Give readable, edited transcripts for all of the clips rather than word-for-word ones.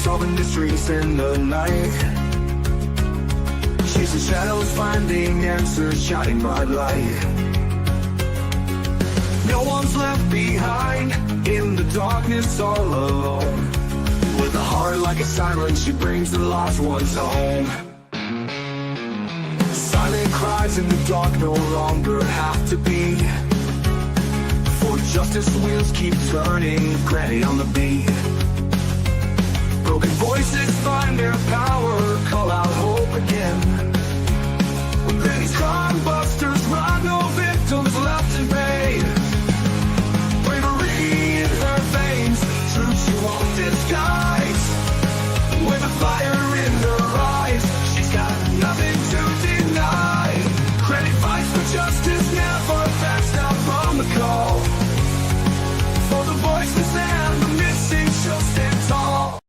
solving mysteries in the night. Chasing shadows, finding answers, shining bright light. No one's left behind in the darkness, all alone. With a heart like a siren, she brings the lost ones home. Silent cries in the dark no longer have to be. For justice wheels keep turning, granny on the beat. Broken voices find their power, call out hope again. When Granny's crime busters run, no victims left in vain. Bravery in her veins, truth she won't disguise. With a fire in her eyes, she's got nothing to deny. Granny fights for justice, never backs down from the call. For the voiceless and the missing, she'll stand tall.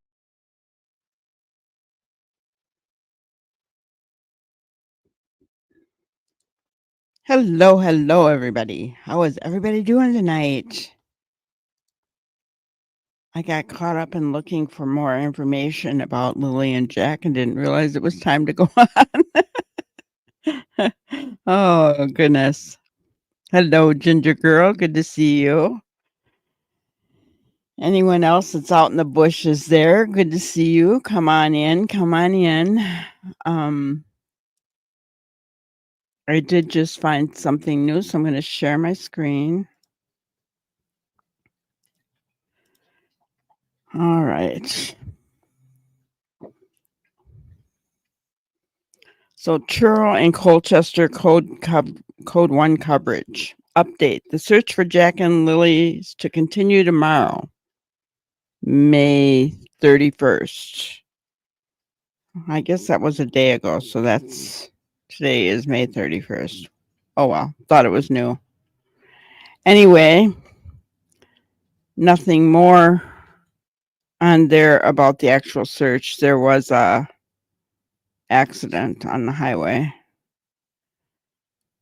Hello, everybody. How is everybody doing tonight? I got caught up in looking for more information about Lilly and Jack and didn't realize it was time to go on. Oh, goodness. Hello, Ginger Girl. Good to see you. Anyone else that's out in the bushes there? Good to see you. Come on in. I did just find something new, so I'm going to share my screen. All right. So Truro and Colchester Code 1 coverage. Update. The search for Jack and Lily is to continue tomorrow, May 31st. I guess that was a day ago, so today is May 31st. Oh well, thought it was new. Anyway, nothing more on there about the actual search. There was a accident on the highway.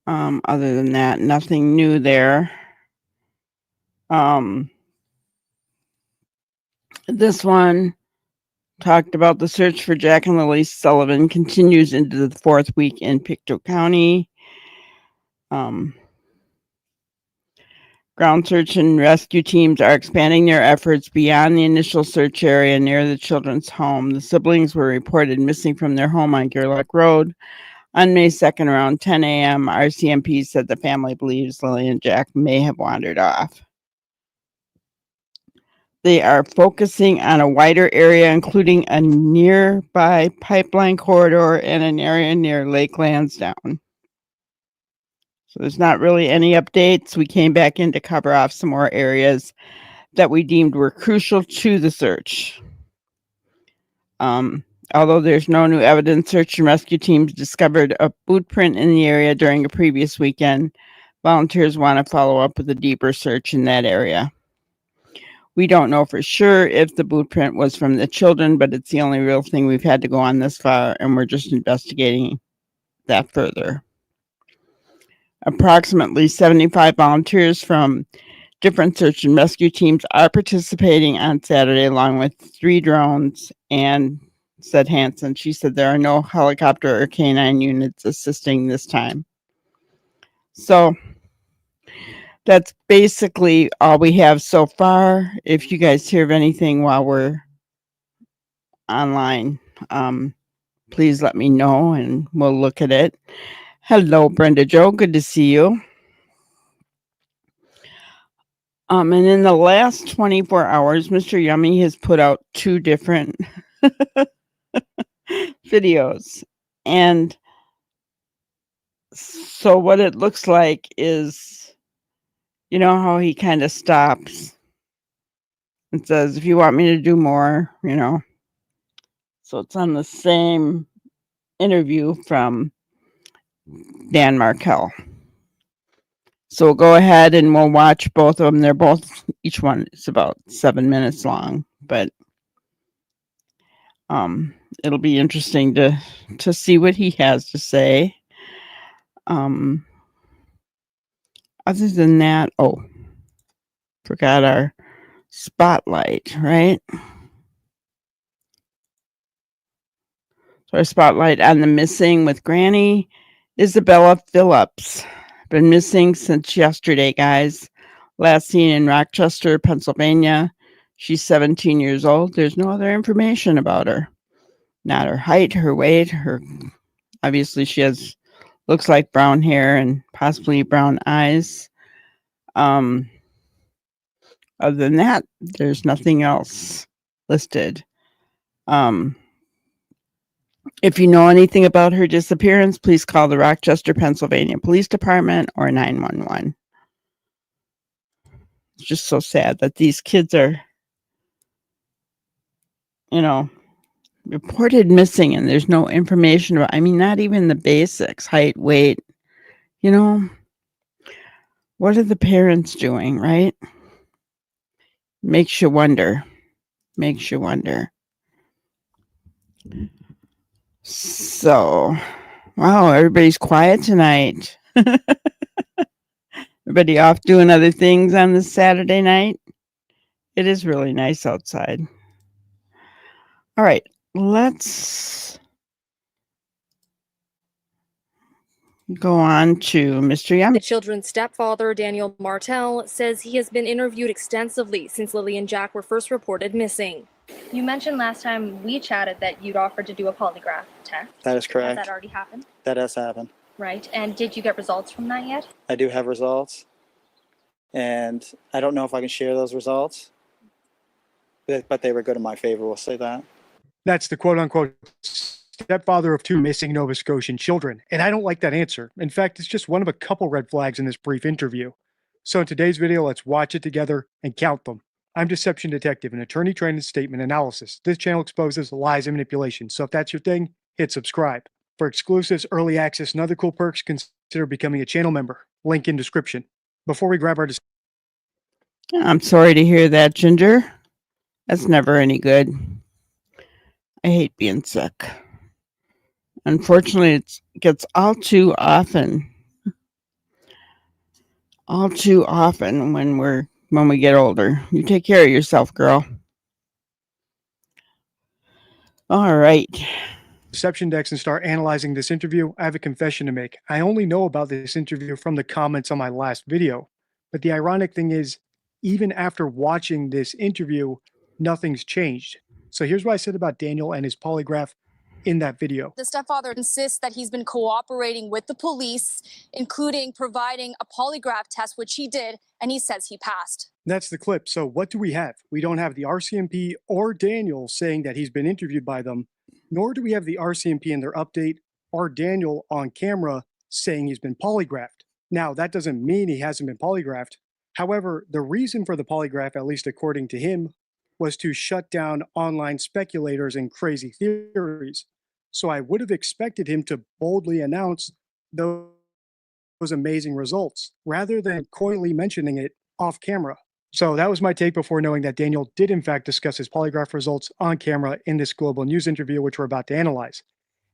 Other than that, nothing new there. This one talked about the search for Jack and Lily Sullivan continues into the fourth week in Pictou County. Ground search and rescue teams are expanding their efforts beyond the initial search area near the children's home. The siblings were reported missing from their home on Gerlach Road on May 2nd around 10 a.m. RCMP said the family believes Lily and Jack may have wandered off. They are focusing on a wider area, including a nearby pipeline corridor and an area near Lake Lansdowne. So there's not really any updates. We came back in to cover off some more areas that we deemed were crucial to the search. Although there's no new evidence, search and rescue teams discovered a boot print in the area during a previous weekend. Volunteers want to follow up with a deeper search in that area. We don't know for sure if the boot print was from the children, but it's the only real thing we've had to go on this far, and we're just investigating that further. Approximately 75 volunteers from different search and rescue teams are participating on Saturday, along with 3 drones, and said Hansen. She said there are no helicopter or canine units assisting this time. So that's basically all we have so far. If you guys hear of anything while we're online, please let me know and we'll look at it. Hello, Brenda Jo. Good to see you. And in the last 24 hours, Mr. Yummy has put out 2 different videos. And so what it looks like is, you know how he kind of stops and says, if you want me to do more, you know. So it's on the same interview from Dan Martell. So we'll go ahead and we'll watch both of them. They're both, each one is about 7 minutes long, but it'll be interesting to see what he has to say. Other than that, forgot our spotlight, right? For a spotlight on the missing with Granny Isabella Phillips. Been missing since yesterday, guys. Last seen in Rochester, Pennsylvania. She's 17 years old. There's no other information about her. Not her height, her weight, obviously she looks like brown hair and possibly brown eyes. Other than that, there's nothing else listed. If you know anything about her disappearance, please call the Rochester, Pennsylvania Police Department or 911. It's just so sad that these kids are, reported missing and there's no information about, not even the basics, height, weight, what are the parents doing, right? Makes you wonder. So, wow, everybody's quiet tonight. Everybody off doing other things on this Saturday night. It is really nice outside. All right, let's go on to Mr. Yummy. The children's stepfather, Dan Martell, says he has been interviewed extensively since Lilly and Jack were first reported missing. You mentioned last time we chatted that you'd offered to do a polygraph test. That is correct. Has that already happened? That has happened. Right. And did you get results from that yet? I do have results, and I don't know if I can share those results, but they were good in my favor, we'll say that. That's the quote-unquote stepfather of two missing Nova Scotian children, and I don't like that answer. In fact, it's just one of a couple red flags in this brief interview. So in today's video, let's watch it together and count them. I'm Deception Detective, an attorney trained in statement analysis. This channel exposes lies and manipulation, so if that's your thing, hit subscribe. For exclusives, early access, and other cool perks, consider becoming a channel member. Link in description. Before we grab our... I'm sorry to hear that, Ginger. That's never any good. I hate being sick. Unfortunately, it gets all too often when we get older. You take care of yourself, girl. All right. Deception decks and start analyzing this interview, I have a confession to make. I only know about this interview from the comments on my last video. But the ironic thing is, even after watching this interview, nothing's changed. So here's what I said about Daniel and his polygraph in that video. The stepfather insists that he's been cooperating with the police, including providing a polygraph test, which he did, and he says he passed. That's the clip. So what do we have? We don't have the RCMP or Daniel saying that he's been interviewed by them, nor do we have the RCMP in their update or Daniel on camera saying he's been polygraphed. Now, that doesn't mean he hasn't been polygraphed. However, the reason for the polygraph, at least according to him, was to shut down online speculators and crazy theories. So I would have expected him to boldly announce those amazing results rather than coyly mentioning it off camera. So that was my take before knowing that Daniel did in fact discuss his polygraph results on camera in this Global News interview, which we're about to analyze.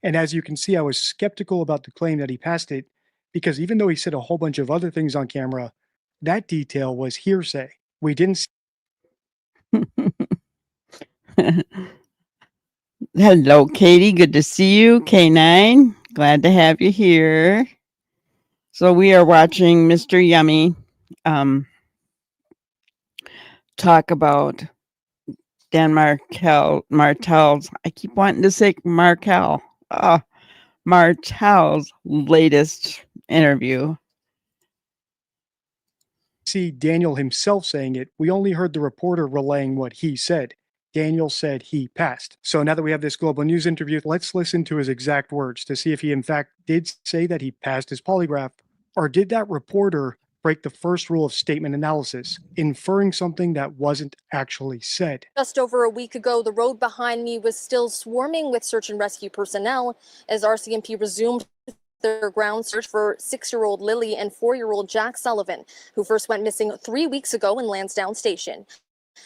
And as you can see, I was skeptical about the claim that he passed it because even though he said a whole bunch of other things on camera, that detail was hearsay. We didn't Hello, Katie. Good to see you. K9, glad to have you here. So we are watching Mr. Yummy talk about Dan Martell's, I keep wanting to say Martell's latest interview. see Daniel himself saying it. We only heard the reporter relaying what he said. Daniel said he passed. So now that we have this Global News interview, let's listen to his exact words to see if he in fact did say that he passed his polygraph, or did that reporter break the first rule of statement analysis, inferring something that wasn't actually said. Just over a week ago, the road behind me was still swarming with search and rescue personnel as RCMP resumed their ground search for 6-year-old Lilly and 4-year-old Jack Sullivan, who first went missing 3 weeks ago in Lansdowne Station.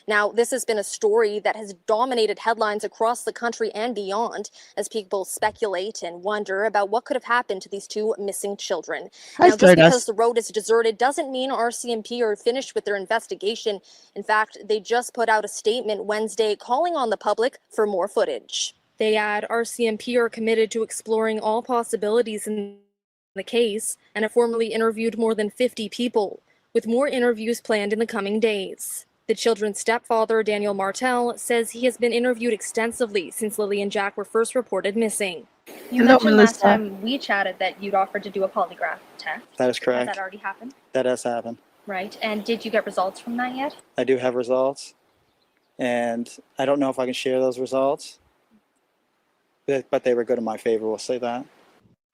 Now, this has been a story that has dominated headlines across the country and beyond as people speculate and wonder about what could have happened to these two missing children. Now, just because the road is deserted doesn't mean RCMP are finished with their investigation. In fact, they just put out a statement Wednesday calling on the public for more footage. They add RCMP are committed to exploring all possibilities in the case and have formally interviewed more than 50 people, with more interviews planned in the coming days. The children's stepfather, Dan Martell, says he has been interviewed extensively since Lilly and Jack were first reported missing. You Hello, mentioned last Melissa. time we chatted that you'd offered to do a polygraph test. That is Has correct. that already happened? That has happened. Right. And did you get results from that yet? I do have results, and I don't know if I can share those results, but they were good in my favor. We'll say that.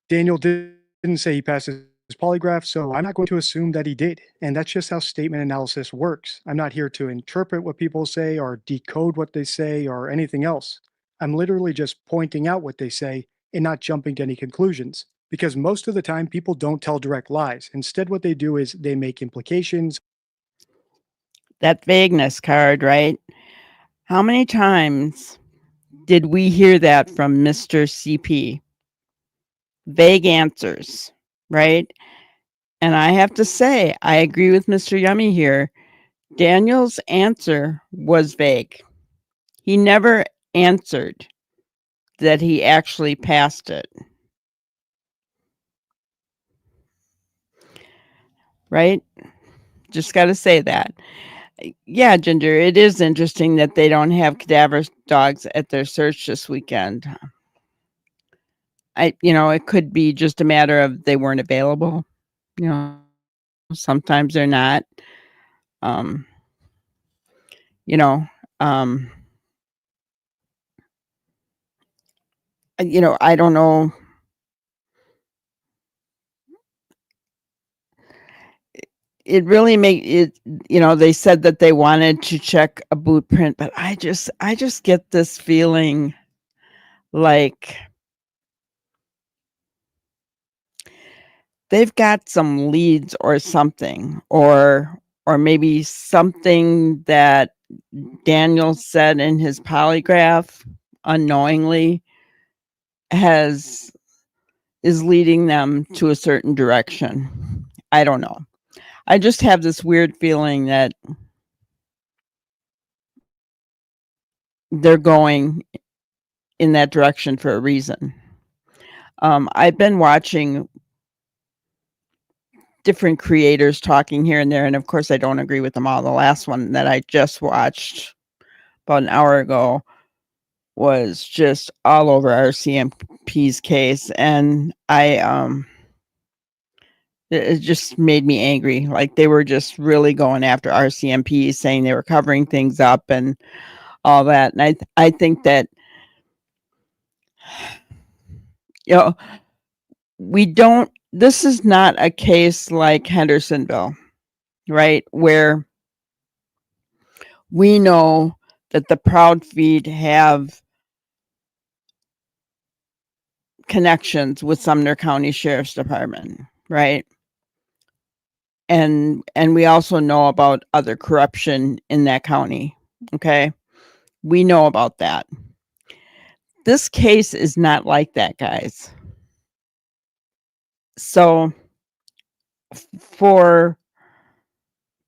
Daniel didn't say he passed his polygraph, so I'm not going to assume that he did. And that's just how statement analysis works. I'm not here to interpret what people say or decode what they say or anything else. I'm literally just pointing out what they say and not jumping to any conclusions. Because most of the time, people don't tell direct lies. Instead, what they do is they make implications. That vagueness card, right? How many times did we hear that from Mr. CP? Vague answers, right? And I have to say, I agree with Mr. Yummy here. Daniel's answer was vague. He never answered that he actually passed it. Right? Just got to say that. Yeah, Ginger, it is interesting that they don't have cadaver dogs at their search this weekend. It could be just a matter of they weren't available. Sometimes they're not. Um, I don't know. It really made it, they said that they wanted to check a boot print, but I just get this feeling like they've got some leads or something, or maybe something that Daniel said in his polygraph unknowingly is leading them to a certain direction. I don't know. I just have this weird feeling that they're going in that direction for a reason. I've been watching different creators talking here and there, and of course I don't agree with them all. The last one that I just watched about an hour ago was just all over RCMP's case, and it just made me angry. Like, they were just really going after RCMP, saying they were covering things up and all that. And I think that, this is not a case like Hendersonville, right? Where we know that the Proud Feed have connections with Sumner County Sheriff's Department, right? And we also know about other corruption in that county. Okay. We know about that. This case is not like that, guys. So for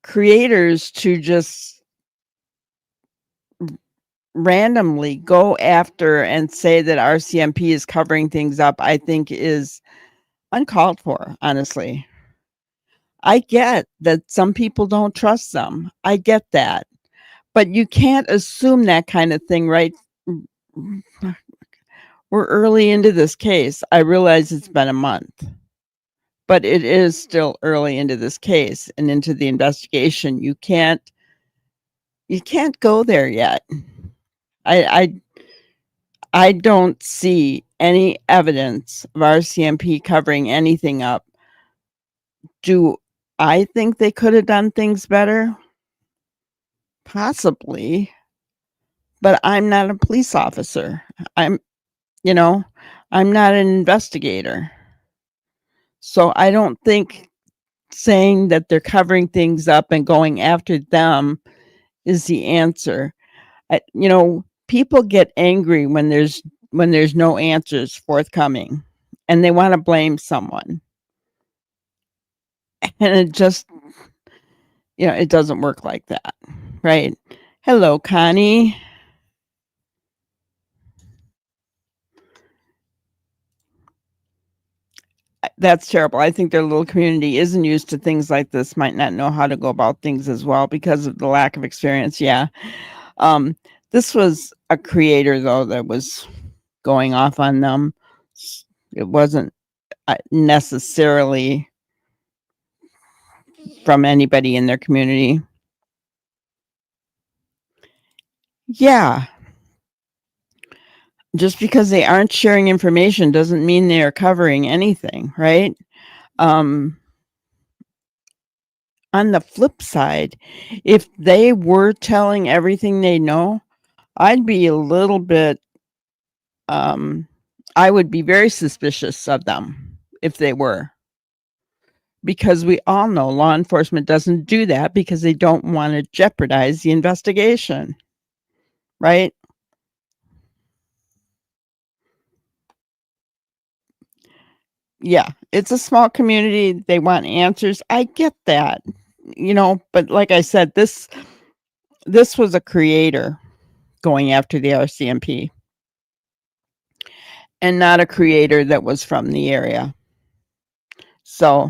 creators to just randomly go after and say that RCMP is covering things up, I think is uncalled for, honestly. I get that some people don't trust them. I get that. But you can't assume that kind of thing, right? We're early into this case. I realize it's been a month, but it is still early into this case and into the investigation. You can't go there yet. I don't see any evidence of RCMP covering anything up. Do I think they could have done things better? Possibly. But I'm not a police officer. I'm not an investigator. So I don't think saying that they're covering things up and going after them is the answer. People get angry when there's no answers forthcoming, and they want to blame someone. And it just, it doesn't work like that, right? Hello, Connie. That's terrible. I think their little community isn't used to things like this, might not know how to go about things as well because of the lack of experience. Yeah. This was a creator, though, that was going off on them. It wasn't necessarily from anybody in their community. Yeah. Just because they aren't sharing information doesn't mean they are covering anything, right? On the flip side, if they were telling everything they know, I'd be a little bit, I would be very suspicious of them if they were. Because we all know law enforcement doesn't do that because they don't want to jeopardize the investigation, right? Yeah, it's a small community. They want answers. I get that, but like I said, this was a creator going after the RCMP and not a creator that was from the area. So,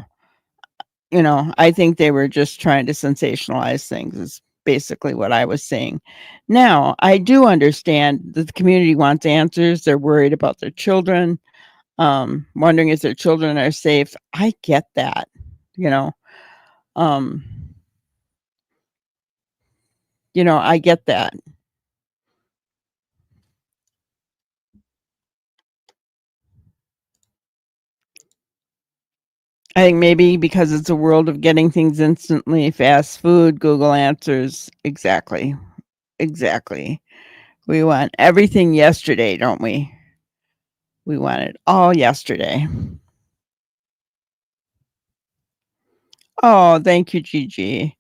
I think they were just trying to sensationalize things is basically what I was saying. Now, I do understand that the community wants answers. They're worried about their children, wondering if their children are safe. I get that, I get that. I think maybe because it's a world of getting things instantly, fast food, Google answers. Exactly. We want everything yesterday, don't we? We want it all yesterday. Oh, thank you, Gigi.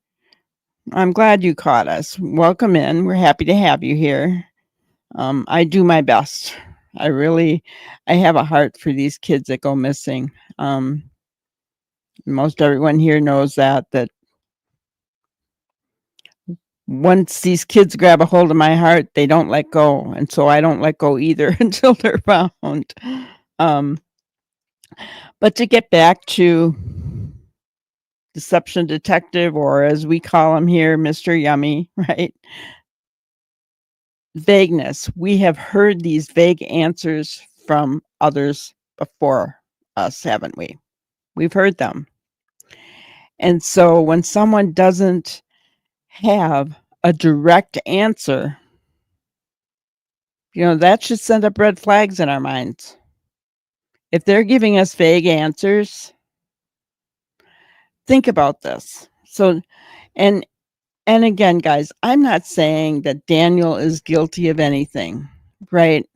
I'm glad you caught us. Welcome in. We're happy to have you here. I do my best. I have a heart for these kids that go missing. Most everyone here knows that once these kids grab a hold of my heart, they don't let go. And so I don't let go either until they're found. But to get back to Deception Detective, or as we call him here, Mr. Yummy, right? Vagueness. We have heard these vague answers from others before us, haven't we? We've heard them. And so when someone doesn't have a direct answer, that should send up red flags in our minds. If they're giving us vague answers, think about this. So, and again, guys, I'm not saying that Daniel is guilty of anything, right?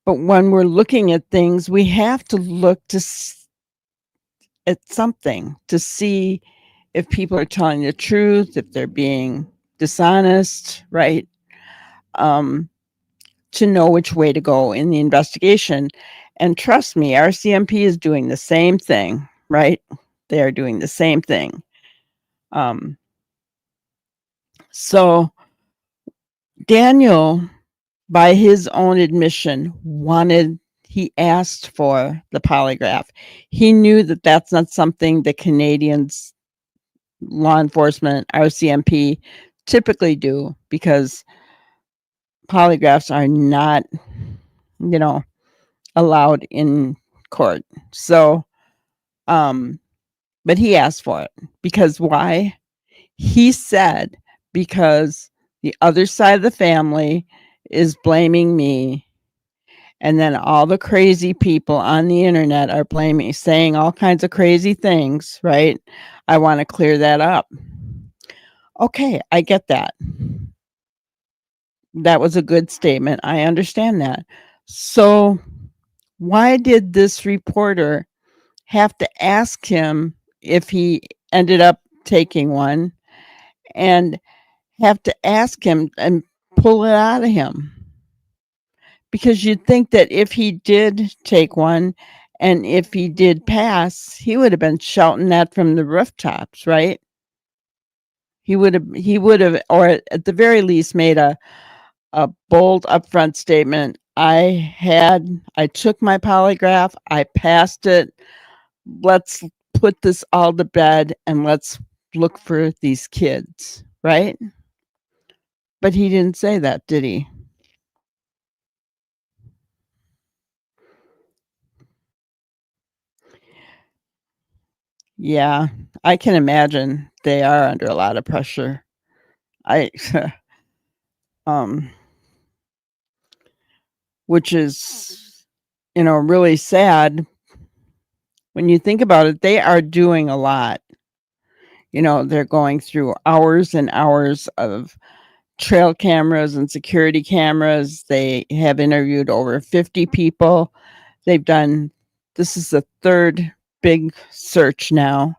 But when we're looking at things, we have to look at something to see if people are telling the truth, if they're being dishonest, right? To know which way to go in the investigation. And trust me, RCMP is doing the same thing, right? They are doing the same thing. So Daniel, by his own admission, he asked for the polygraph. He knew that that's not something the Canadians, law enforcement, RCMP typically do because polygraphs are not, allowed in court. So, but he asked for it because why? He said, because the other side of the family is blaming me. And then all the crazy people on the internet are saying all kinds of crazy things, right? I want to clear that up. Okay, I get that. That was a good statement. I understand that. So why did this reporter have to ask him if he ended up taking one and have to ask him and pull it out of him? Because you'd think that if he did take one and if he did pass, he would have been shouting that from the rooftops, right? He would have, or at the very least made a bold upfront statement. I took my polygraph, I passed it. Let's put this all to bed and let's look for these kids, right? But he didn't say that, did he? Yeah, I can imagine they are under a lot of pressure. I um which is, really sad when you think about it. They are doing a lot. They're going through hours and hours of trail cameras and security cameras. They have interviewed over 50 people. This is the third big search now.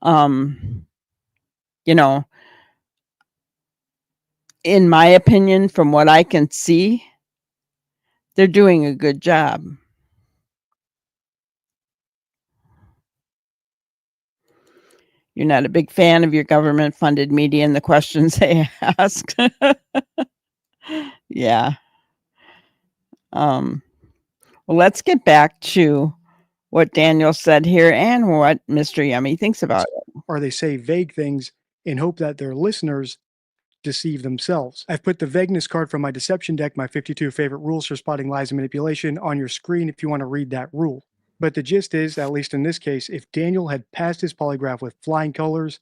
You know, in my opinion, from what I can see, they're doing a good job. You're not a big fan of your government funded media and the questions they ask. Yeah. Well, let's get back to what Daniel said here and what Mr. Yummy thinks about it. Or they say vague things in hope that their listeners deceive themselves. I've put the vagueness card from my deception deck, my 52 favorite rules for spotting lies and manipulation, on your screen if you want to read that rule. But the gist is, at least in this case, if Daniel had passed his polygraph with flying colors,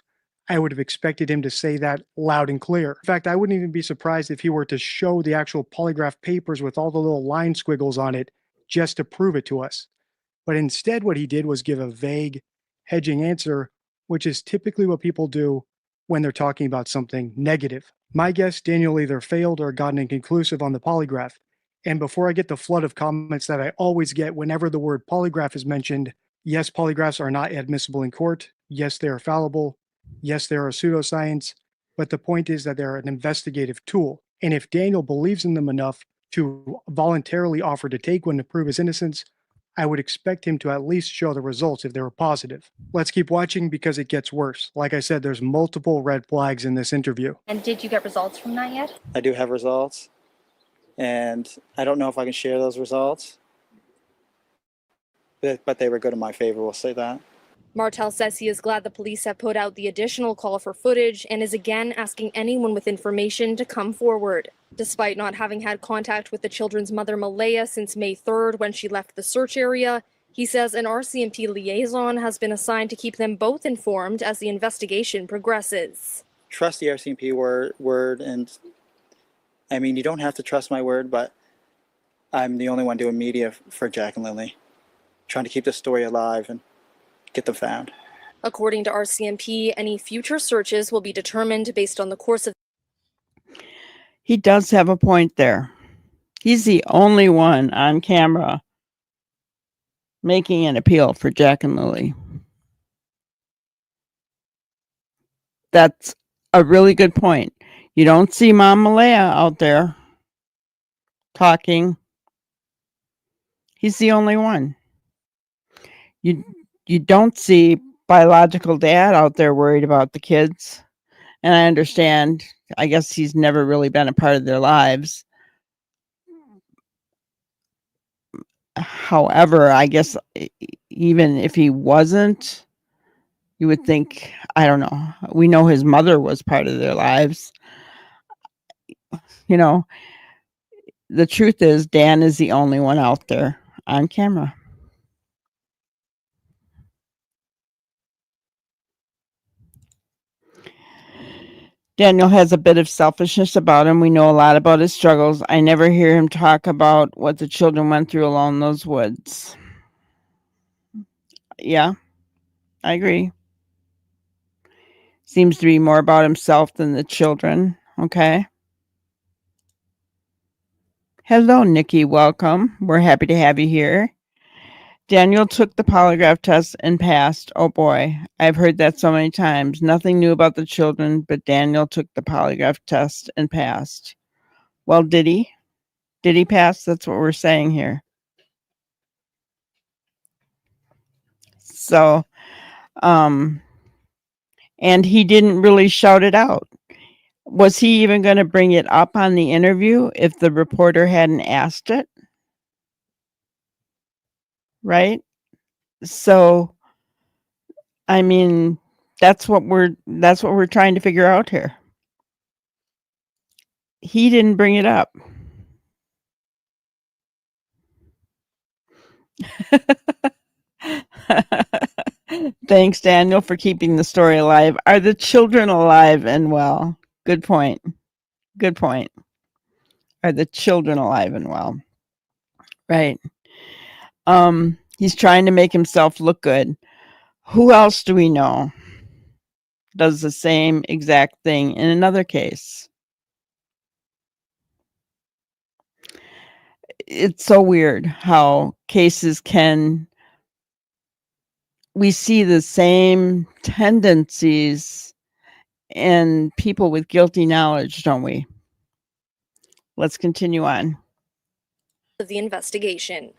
I would have expected him to say that loud and clear. In fact, I wouldn't even be surprised if he were to show the actual polygraph papers with all the little line squiggles on it just to prove it to us. But instead, what he did was give a vague, hedging answer, which is typically what people do when they're talking about something negative. My guess, Daniel either failed or gotten inconclusive on the polygraph. And before I get the flood of comments that I always get whenever the word polygraph is mentioned, yes, polygraphs are not admissible in court. Yes, they are fallible. Yes, they are a pseudoscience. But the point is that they're an investigative tool. And if Daniel believes in them enough to voluntarily offer to take one to prove his innocence, I would expect him to at least show the results if they were positive. Let's keep watching because it gets worse. Like I said, there's multiple red flags in this interview. And did you get results from that yet? I do have results, and I don't know if I can share those results, but they were good in my favor, we'll say that. Martell says he is glad the police have put out the additional call for footage and is again asking anyone with information to come forward. Despite not having had contact with the children's mother, Malaya, since May 3rd when she left the search area, he says an RCMP liaison has been assigned to keep them both informed as the investigation progresses. Trust the RCMP word, and I mean, you don't have to trust my word, but I'm the only one doing media for Jack and Lily, trying to keep the story alive and get them found. According to RCMP, any future searches will be determined based on the course of. He does have a point there. He's the only one on camera making an appeal for Jack and Lily. That's a really good point. You don't see Mom Malaya out there talking. He's the only one. You don't see biological dad out there worried about the kids. And I understand, I guess he's never really been a part of their lives. However, I guess even if he wasn't, you would think, I don't know, we know his mother was part of their lives. The truth is Dan is the only one out there on camera. Daniel has a bit of selfishness about him. We know a lot about his struggles. I never hear him talk about what the children went through along those woods. Yeah, I agree. Seems to be more about himself than the children. Okay. Hello, Nikki. Welcome. We're happy to have you here. Daniel took the polygraph test and passed. Oh boy, I've heard that so many times. Nothing new about the children, but Daniel took the polygraph test and passed. Well, did he? Did he pass? That's what we're saying here. So, and he didn't really shout it out. Was he even going to bring it up on the interview if the reporter hadn't asked it? Right? So, I mean, that's what we're trying to figure out here. He didn't bring it up. Thanks, Daniel, for keeping the story alive. Are the children alive and well? Good point. Good point. Are the children alive and well? Right. He's trying to make himself look good. Who else do we know does the same exact thing in another case? It's so weird how cases we see the same tendencies in people with guilty knowledge, don't we? Let's continue on. Of the investigation.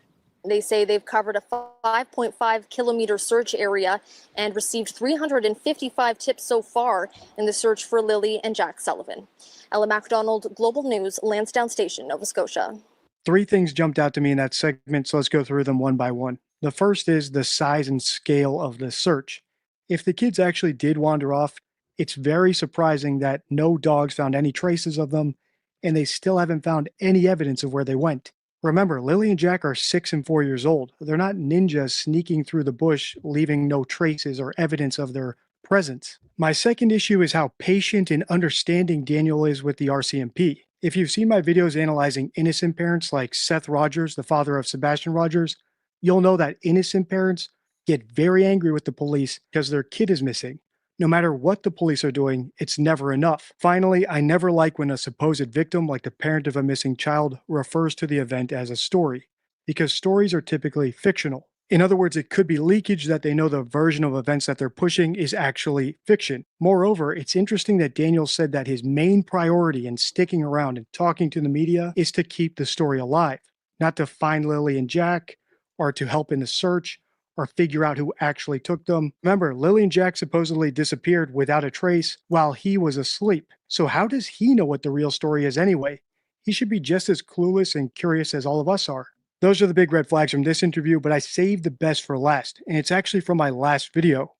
They say they've covered a 5.5 kilometer search area and received 355 tips so far in the search for Lilly and Jack Sullivan. Ella MacDonald, Global News, Lansdowne Station, Nova Scotia. 3 things jumped out to me in that segment, so let's go through them one by one. The first is the size and scale of the search. If the kids actually did wander off, it's very surprising that no dogs found any traces of them, and they still haven't found any evidence of where they went. Remember, Lily and Jack are 6 and 4 years old. They're not ninjas sneaking through the bush, leaving no traces or evidence of their presence. My second issue is how patient and understanding Daniel is with the RCMP. If you've seen my videos analyzing innocent parents like Seth Rogers, the father of Sebastian Rogers, you'll know that innocent parents get very angry with the police because their kid is missing. No matter what the police are doing, it's never enough. Finally, I never like when a supposed victim, like the parent of a missing child, refers to the event as a story, because stories are typically fictional. In other words, it could be leakage that they know the version of events that they're pushing is actually fiction. Moreover, it's interesting that Daniel said that his main priority in sticking around and talking to the media is to keep the story alive, not to find Lily and Jack, or to help in the search, or figure out who actually took them. Remember, Lily and Jack supposedly disappeared without a trace while he was asleep. So how does he know what the real story is anyway? He should be just as clueless and curious as all of us are. Those are the big red flags from this interview, but I saved the best for last, and it's actually from my last video.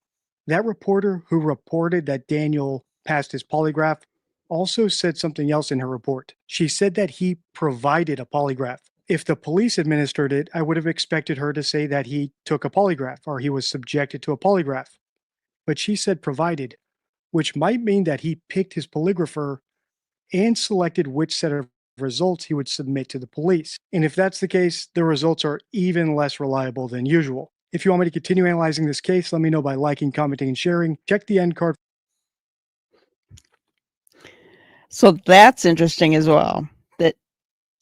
That reporter who reported that Daniel passed his polygraph also said something else in her report. She said that he provided a polygraph. If the police administered it, I would have expected her to say that he took a polygraph or he was subjected to a polygraph. But she said provided, which might mean that he picked his polygrapher and selected which set of results he would submit to the police. And if that's the case, the results are even less reliable than usual. If you want me to continue analyzing this case, let me know by liking, commenting, and sharing. Check the end card. So that's interesting as well, that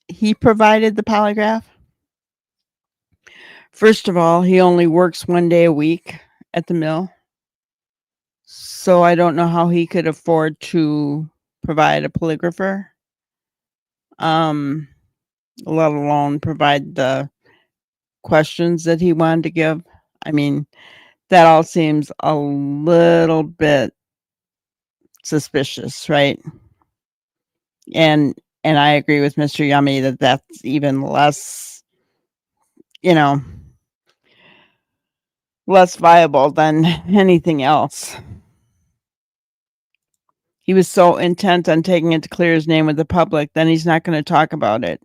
he provided the polygraph. First of all, he only works 1 day a week at the mill. So I don't know how he could afford to provide a polygrapher. Let alone provide the questions that he wanted to give. I mean, that all seems a little bit suspicious, right? And I agree with Mr. Yummy that that's even less, less viable than anything else. He was so intent on taking it to clear his name with the public, then he's not going to talk about it.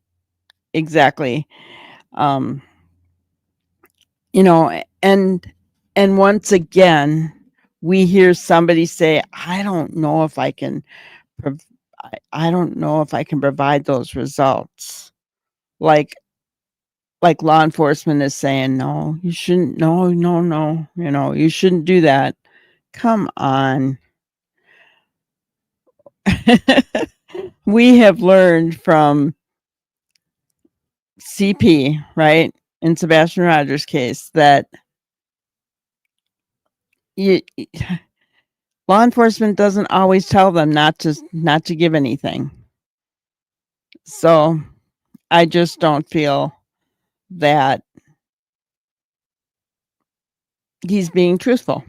Exactly. And once again, we hear somebody say, I don't know if I can provide those results. Like law enforcement is saying, no, you shouldn't, no, you shouldn't do that. Come on. We have learned from CP, right, in Sebastian Rogers' case, that law enforcement doesn't always tell them not to give anything. So I just don't feel that he's being truthful.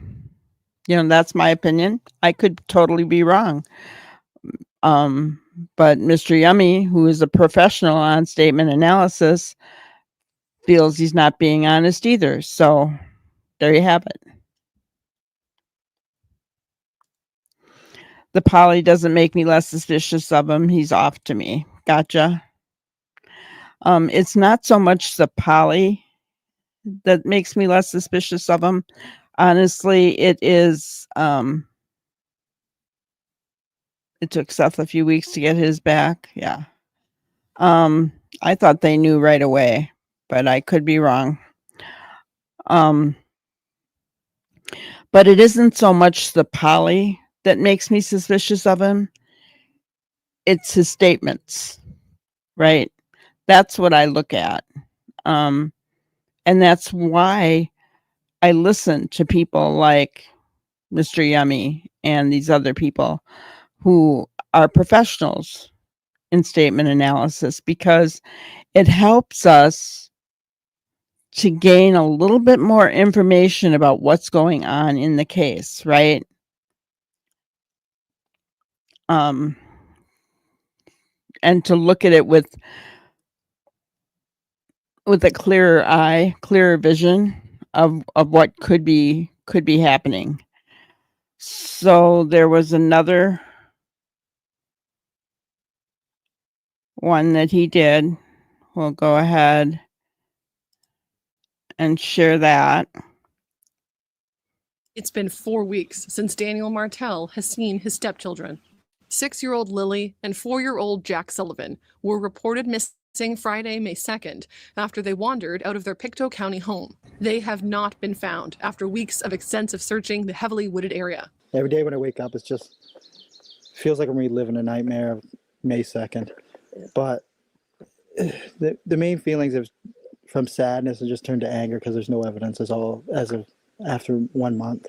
That's my opinion. I could totally be wrong. But Mr. Yummy, who is a professional on statement analysis, feels he's not being honest either. So there you have it. The poly doesn't make me less suspicious of him. He's off to me. Gotcha. It's not so much the poly that makes me less suspicious of him. Honestly, it is. It took Seth a few weeks to get his back. Yeah. I thought they knew right away, but I could be wrong. But it isn't so much the poly that makes me suspicious of him. It's his statements, right? That's what I look at. And that's why I listen to people like Mr. Yummy and these other people who are professionals in statement analysis, because it helps us to gain a little bit more information about what's going on in the case, right? And to look at it with a clearer eye, clearer vision of what could be happening. So there was another one that he did. We'll go ahead and share that. It's been 4 weeks since Daniel Martell has seen his stepchildren. 6-year-old Lilly and 4-year-old Jack Sullivan were reported missing Friday, May 2nd, after they wandered out of their Pictou County home. They have not been found after weeks of extensive searching the heavily wooded area. Every day when I wake up, it's just feels like I'm reliving a nightmare of May 2nd. But the main feelings of from sadness have just turned to anger because there's no evidence as of after 1 month.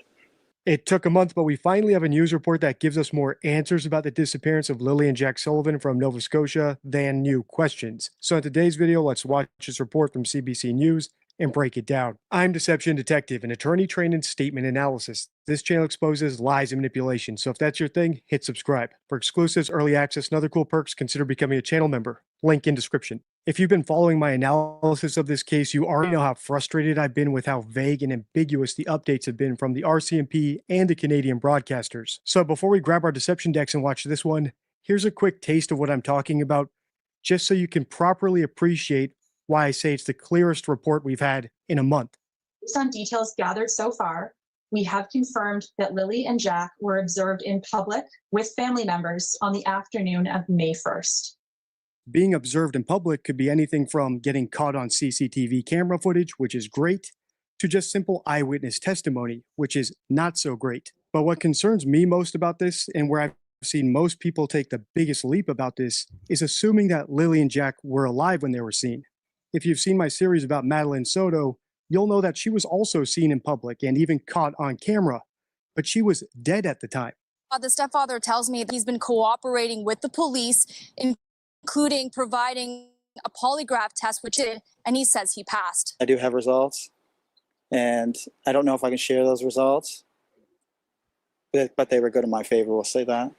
It took a month, but we finally have a news report that gives us more answers about the disappearance of Lilly and Jack Sullivan from Nova Scotia than new questions. So in today's video, let's watch this report from CBC News and break it down. I'm Deception Detective, an attorney trained in statement analysis. This channel exposes lies and manipulation, so if that's your thing, hit subscribe. For exclusives, early access, and other cool perks, consider becoming a channel member. Link in description. If you've been following my analysis of this case, you already know how frustrated I've been with how vague and ambiguous the updates have been from the RCMP and the Canadian broadcasters. So before we grab our deception decks and watch this one, here's a quick taste of what I'm talking about, just so you can properly appreciate why I say it's the clearest report we've had in a month. Based on details gathered so far, we have confirmed that Lilly and Jack were observed in public with family members on the afternoon of May 1st. Being observed in public could be anything from getting caught on CCTV camera footage, which is great, to just simple eyewitness testimony, which is not so great. But what concerns me most about this, and where I've seen most people take the biggest leap about this, is assuming that Lilly and Jack were alive when they were seen. If you've seen my series about Madeline Soto, you'll know that she was also seen in public and even caught on camera, but she was dead at the time. The stepfather tells me that he's been cooperating with the police, including providing a polygraph test, which did, and he says he passed. I do have results, and I don't know if I can share those results, but they were good in my favor, we'll say that.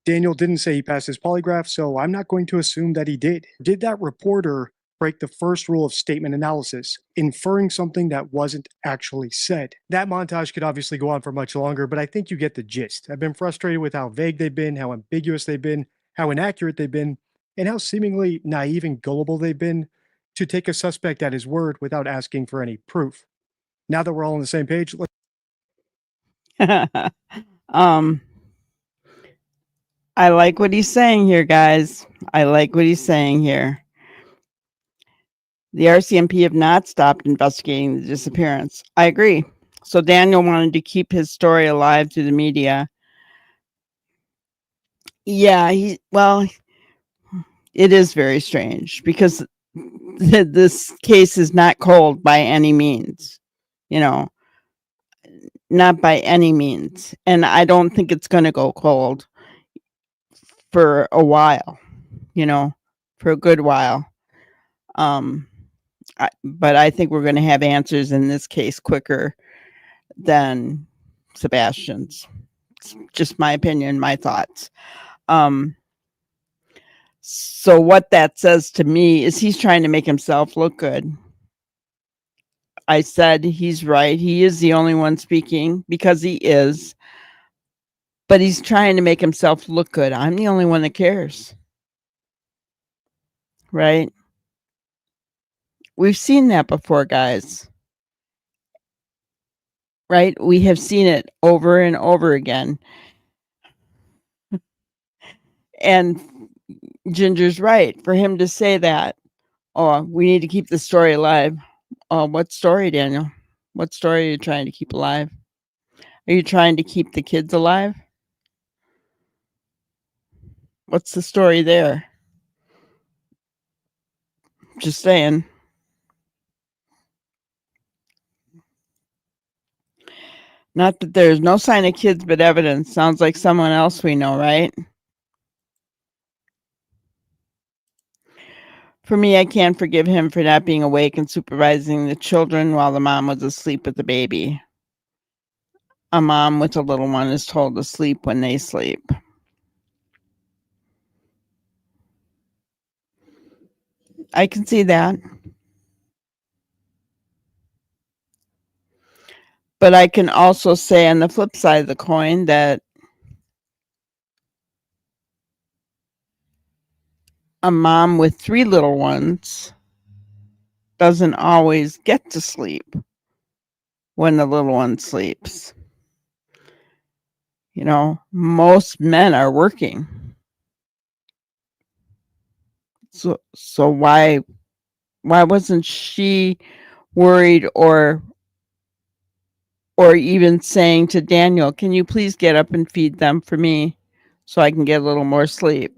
Daniel didn't say he passed his polygraph, so I'm not going to assume that he did. Did that reporter break the first rule of statement analysis, inferring something that wasn't actually said? That montage could obviously go on for much longer, but I think you get the gist. I've been frustrated with how vague they've been, how ambiguous they've been, how inaccurate they've been, and how seemingly naive and gullible they've been to take a suspect at his word without asking for any proof. Now that we're all on the same page, I like what he's saying here, guys. I like what he's saying here. The RCMP have not stopped investigating the disappearance. I agree. So Daniel wanted to keep his story alive through the media. Yeah, it is very strange because this case is not cold by any means, not by any means. And I don't think it's going to go cold for a while, for a good while. But I think we're going to have answers in this case quicker than Sebastian's. It's just my opinion, my thoughts. So what that says to me is he's trying to make himself look good. I said he's right. He is the only one speaking because he is. But he's trying to make himself look good. I'm the only one that cares. Right? We've seen that before, guys. Right? We have seen it over and over again. And Ginger's right. For him to say that, oh, we need to keep the story alive. Oh, what story, Daniel? What story are you trying to keep alive? Are you trying to keep the kids alive? What's the story there? Just saying. Not that there's no sign of kids, but evidence. Sounds like someone else we know, right? For me, I can't forgive him for not being awake and supervising the children while the mom was asleep with the baby. A mom with a little one is told to sleep when they sleep. I can see that. But I can also say on the flip side of the coin that a mom with 3 little ones doesn't always get to sleep when the little one sleeps. You know, most men are working. So why wasn't she worried or even saying to Daniel, can you please get up and feed them for me so I can get a little more sleep?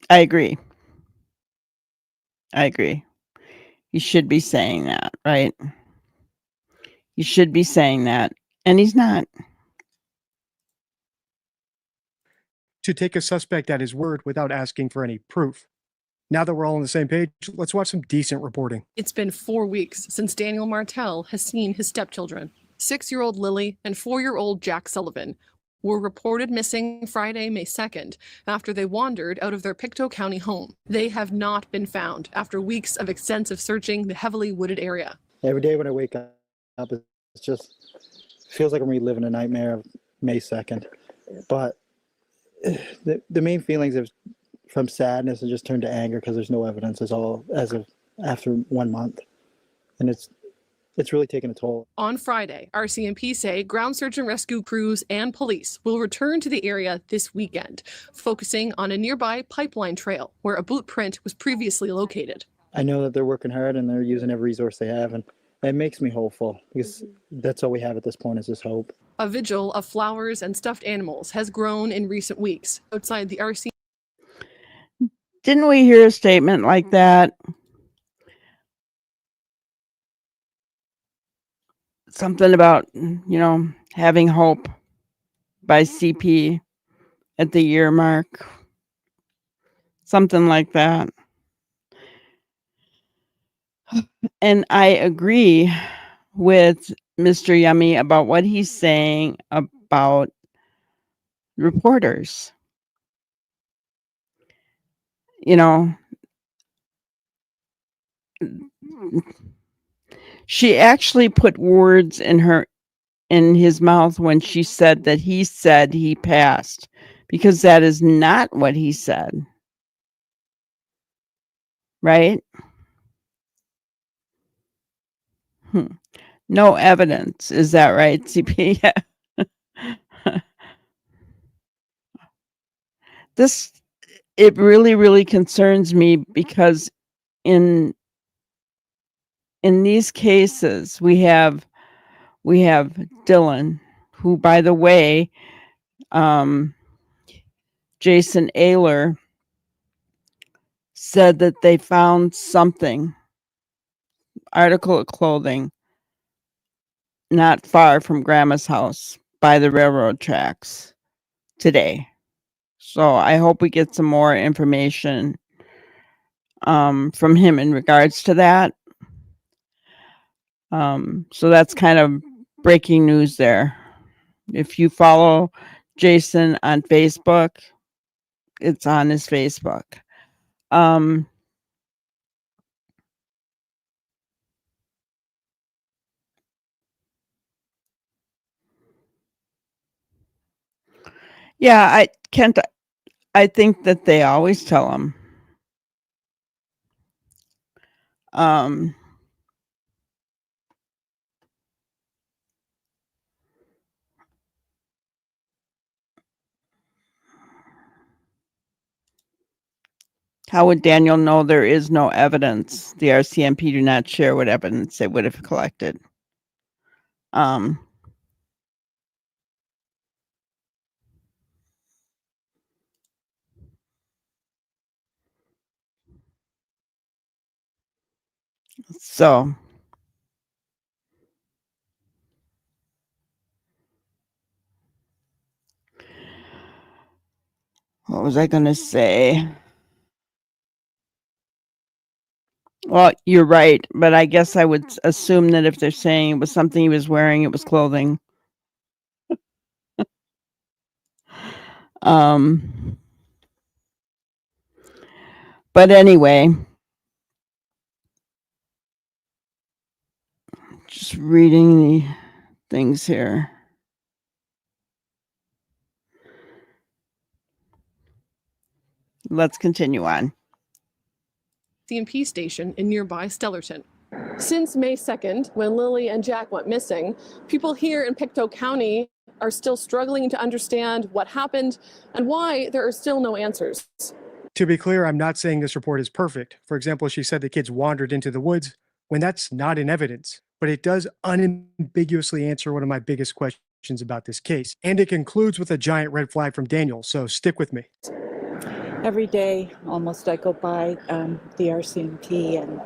I agree. You should be saying that, right? You should be saying that. And he's not. To take a suspect at his word without asking for any proof. Now that we're all on the same page, let's watch some decent reporting. It's been 4 weeks since Daniel Martell has seen his stepchildren. 6-year-old Lilly and 4-year-old Jack Sullivan were reported missing Friday, May 2nd, after they wandered out of their Pictou County home. They have not been found after weeks of extensive searching the heavily wooded area. Every day when I wake up, it's just feels like I'm reliving a nightmare of May 2nd. But the main feelings of from sadness have just turned to anger because there's no evidence as of after 1 month, and it's really taken a toll. On Friday, RCMP say ground search and rescue crews and police will return to the area this weekend, focusing on a nearby pipeline trail where a boot print was previously located. I know that they're working hard and they're using every resource they have, and it makes me hopeful because that's all we have at this point is this hope. A vigil of flowers and stuffed animals has grown in recent weeks outside the RC. Didn't we hear a statement like that? Something about, having hope by CP at the year mark. Something like that. And I agree with Mr. Yummy about what he's saying about reporters. She actually put words in his mouth when she said that he said he passed, because that is not what he said. Right? No evidence. Is that right, CP? It really, really concerns me because in these cases, we have Dylan, who, by the way, Jason Ayler said that they found something, article of clothing, not far from Grandma's house by the railroad tracks today. So I hope we get some more information from him in regards to that. So that's kind of breaking news there. If you follow Jason on Facebook, it's on his Facebook. Yeah, I think that they always tell him. How would Daniel know there is no evidence? The RCMP do not share what evidence they would have collected. So what was I going to say? Well, you're right, but I guess I would assume that if they're saying it was something he was wearing, it was clothing. But anyway, just reading the things here. Let's continue on. CMP station in nearby Stellarton. Since May 2nd, when Lilly and Jack went missing, people here in Pictou County are still struggling to understand what happened and why there are still no answers. To be clear, I'm not saying this report is perfect. For example, she said the kids wandered into the woods when that's not in evidence, but it does unambiguously answer one of my biggest questions about this case. And it concludes with a giant red flag from Daniel, so stick with me. Every day, almost, I go by the RCMP, and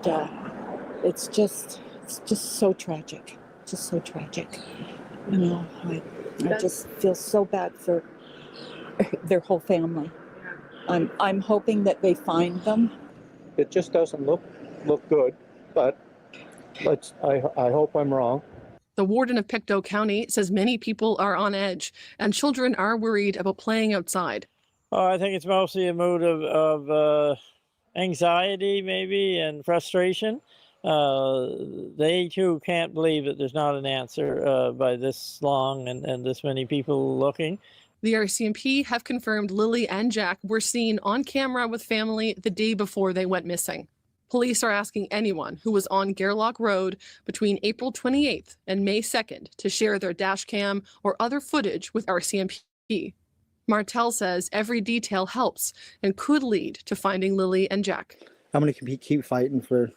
it's just so tragic, just so tragic. You know, I just feel so bad for their whole family. I'm hoping that they find them. It just doesn't look good, but I hope I'm wrong. The warden of Pictou County says many people are on edge and children are worried about playing outside. I think it's mostly a mood of anxiety, maybe, and frustration. They too can't believe that there's not an answer by this long and this many people looking. The RCMP have confirmed Lilly and Jack were seen on camera with family the day before they went missing. Police are asking anyone who was on Gairloch Road between April 28th and May 2nd to share their dash cam or other footage with RCMP. Martell says every detail helps and could lead to finding Lilly and Jack. I'm going to keep fighting for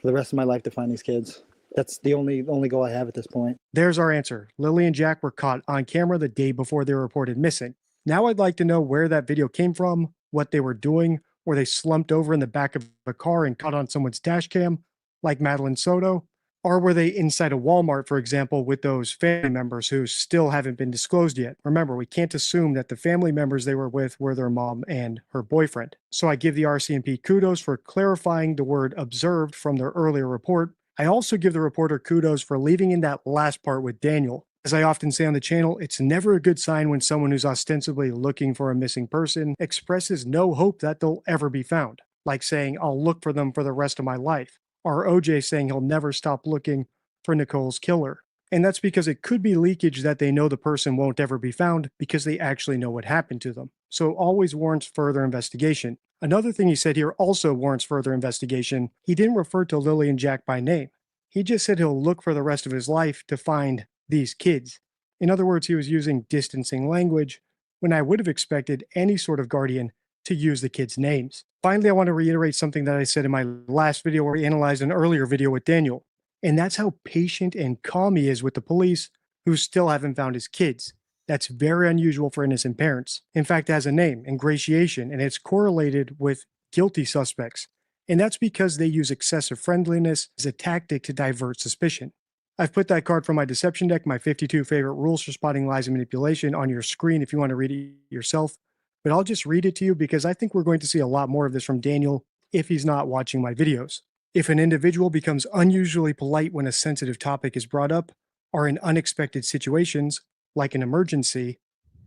the rest of my life to find these kids. That's the only goal I have at this point. There's our answer. Lilly and Jack were caught on camera the day before they were reported missing. Now I'd like to know where that video came from, what they were doing. Were they slumped over in the back of a car and caught on someone's dash cam, like Madeline Soto? Or were they inside a Walmart, for example, with those family members who still haven't been disclosed yet? Remember, we can't assume that the family members they were with were their mom and her boyfriend. So I give the RCMP kudos for clarifying the word observed from their earlier report. I also give the reporter kudos for leaving in that last part with Daniel. As I often say on the channel, it's never a good sign when someone who's ostensibly looking for a missing person expresses no hope that they'll ever be found, like saying, I'll look for them for the rest of my life, or OJ saying he'll never stop looking for Nicole's killer. And that's because it could be leakage that they know the person won't ever be found because they actually know what happened to them. So it always warrants further investigation. Another thing he said here also warrants further investigation. He didn't refer to Lilly and Jack by name. He just said he'll look for the rest of his life to find these kids. In other words, he was using distancing language when I would have expected any sort of guardian to use the kids' names. Finally, I want to reiterate something that I said in my last video where we analyzed an earlier video with Daniel. And that's how patient and calm he is with the police who still haven't found his kids. That's very unusual for innocent parents. In fact, it has a name, ingratiation, and it's correlated with guilty suspects. And that's because they use excessive friendliness as a tactic to divert suspicion. I've put that card from my deception deck, my 52 favorite rules for spotting lies and manipulation, on your screen if you want to read it yourself. But I'll just read it to you because I think we're going to see a lot more of this from Daniel if he's not watching my videos. If an individual becomes unusually polite when a sensitive topic is brought up or in unexpected situations, like an emergency,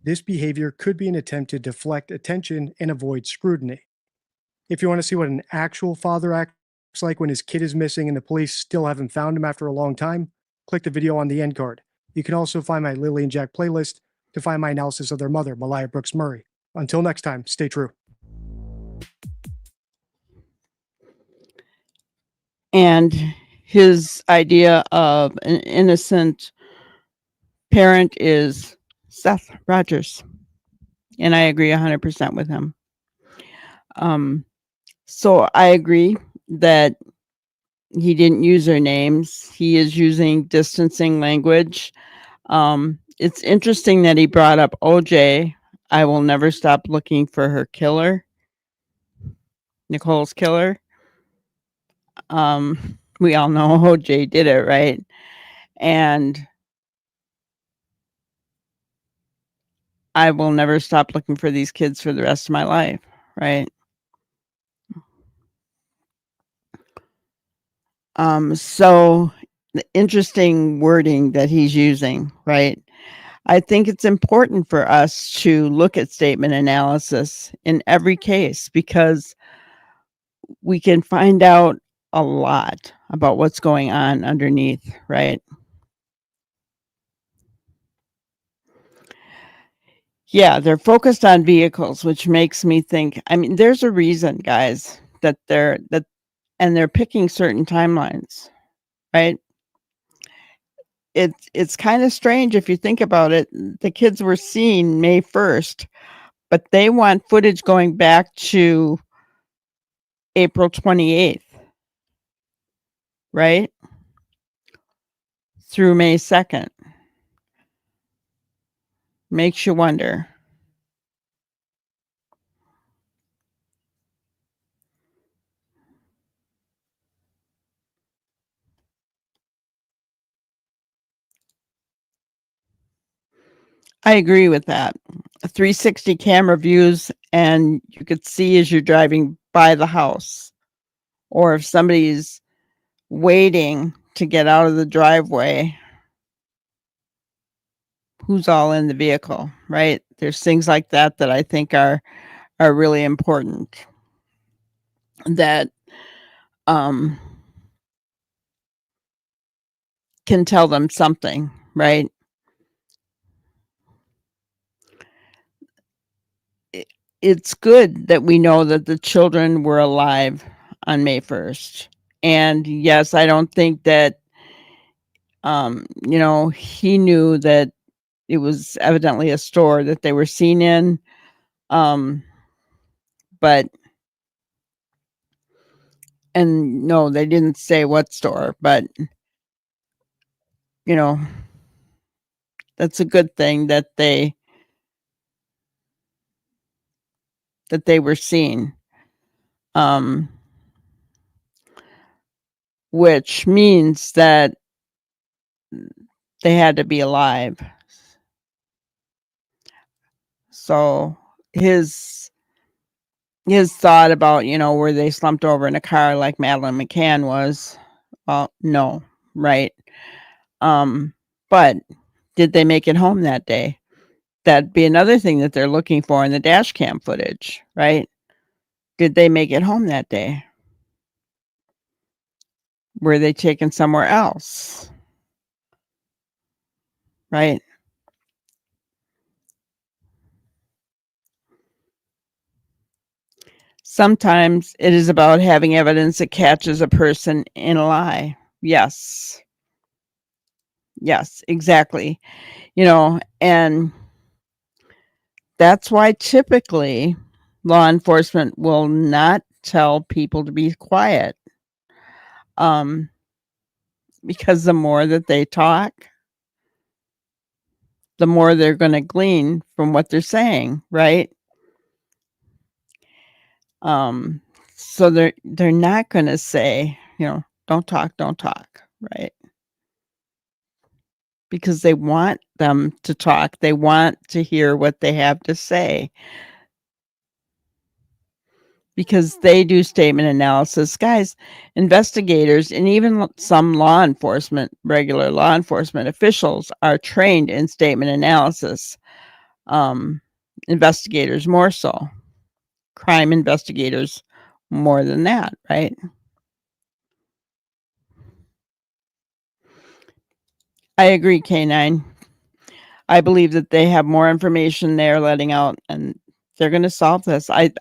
this behavior could be an attempt to deflect attention and avoid scrutiny. If you want to see what an actual father acts like when his kid is missing and the police still haven't found him after a long time, click the video on the end card. You can also find my Lilly and Jack playlist to find my analysis of their mother, Malaya Brooks Murray. Until next time, stay true. And his idea of an innocent parent is Seth Rogers. And I agree 100% with him. So I agree that he didn't use their names. He is using distancing language. It's interesting that he brought up OJ. I will never stop looking for her killer, Nicole's killer. We all know OJ did it, right? And I will never stop looking for these kids for the rest of my life, right? So the interesting wording that he's using, right? I think it's important for us to look at statement analysis in every case because we can find out a lot about what's going on underneath, right? Yeah, they're focused on vehicles, which makes me think, I mean, there's a reason, guys, that they're picking certain timelines, right? It's kind of strange if you think about it. The kids were seen May 1st, but they want footage going back to April 28th, right? Through May 2nd. Makes you wonder. I agree with that. 360 camera views, and you could see as you're driving by the house, or if somebody's waiting to get out of the driveway, who's all in the vehicle, right? There's things like that that I think are really important that can tell them something, right? It's good that we know that the children were alive on May 1st. And yes, I don't think that, he knew that it was evidently a store that they were seen in. But, and no, they didn't say what store, but, that's a good thing that they were seen. Which means that they had to be alive. So his thought about, were they slumped over in a car like Madeline McCann was, well, no, right? But did they make it home that day? That'd be another thing that they're looking for in the dash cam footage, right? Did they make it home that day? Were they taken somewhere else? Right? Sometimes it is about having evidence that catches a person in a lie. Yes. Yes, exactly. And that's why typically law enforcement will not tell people to be quiet. Because the more that they talk, the more they're going to glean from what they're saying, right? So they're not going to say, don't talk, right? Because they want them to talk. They want to hear what they have to say. because they do statement analysis. Guys, investigators and even some regular law enforcement officials are trained in statement analysis. Investigators more so. Crime investigators more than that, right? I agree, K9. I believe that they have more information they're letting out, and they're going to solve this. I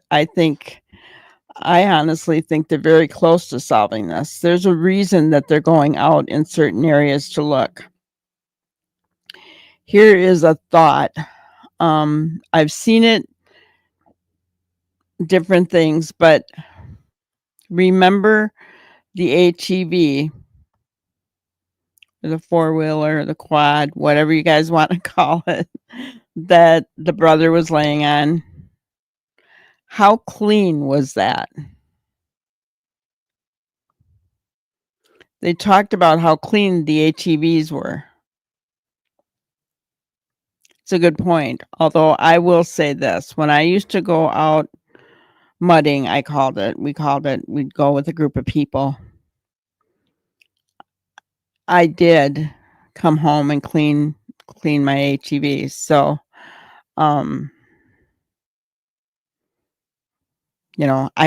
honestly think they're very close to solving this. There's a reason that they're going out in certain areas to look. Here is a thought. I've seen it, different things, but remember the ATV, the four-wheeler, the quad, whatever you guys want to call it, that the brother was laying on. How clean was that? They talked about how clean the ATVs were. It's a good point. Although I will say this, when I used to go out mudding, we'd go with a group of people. I did come home and clean my ATVs. So, I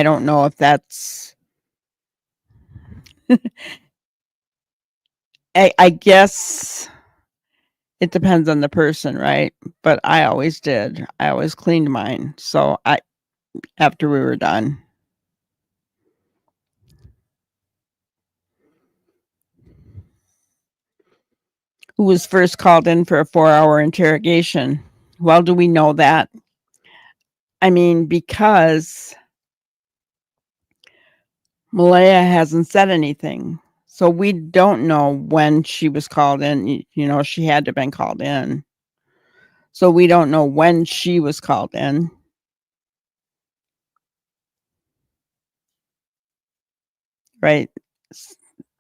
don't know if that's, I guess it depends on the person, right? But I always did. I always cleaned mine. So after we were done. Who was first called in for a 4-hour interrogation? Well, do we know that? I mean, because Malaya hasn't said anything. So we don't know when she was called in. She had to have been called in. So we don't know when she was called in. Right?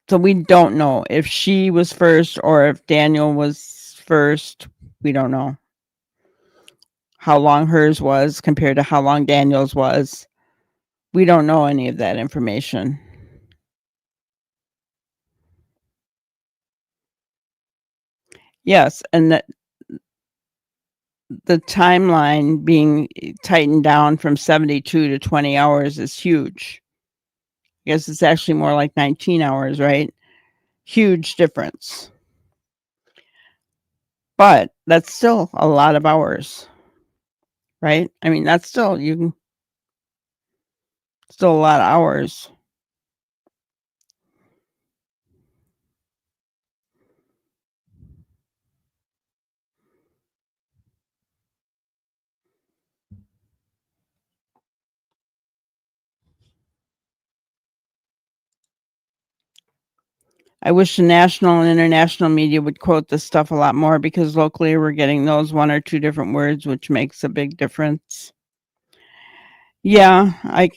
So we don't know if she was first or if Daniel was first. We don't know how long hers was compared to how long Daniel's was. We don't know any of that information. Yes, and the timeline being tightened down from 72 to 20 hours is huge. I guess it's actually more like 19 hours, right? Huge difference. But that's still a lot of hours, right? I mean, that's still a lot of hours. I wish the national and international media would quote this stuff a lot more, because locally we're getting those one or two different words, which makes a big difference. Yeah, I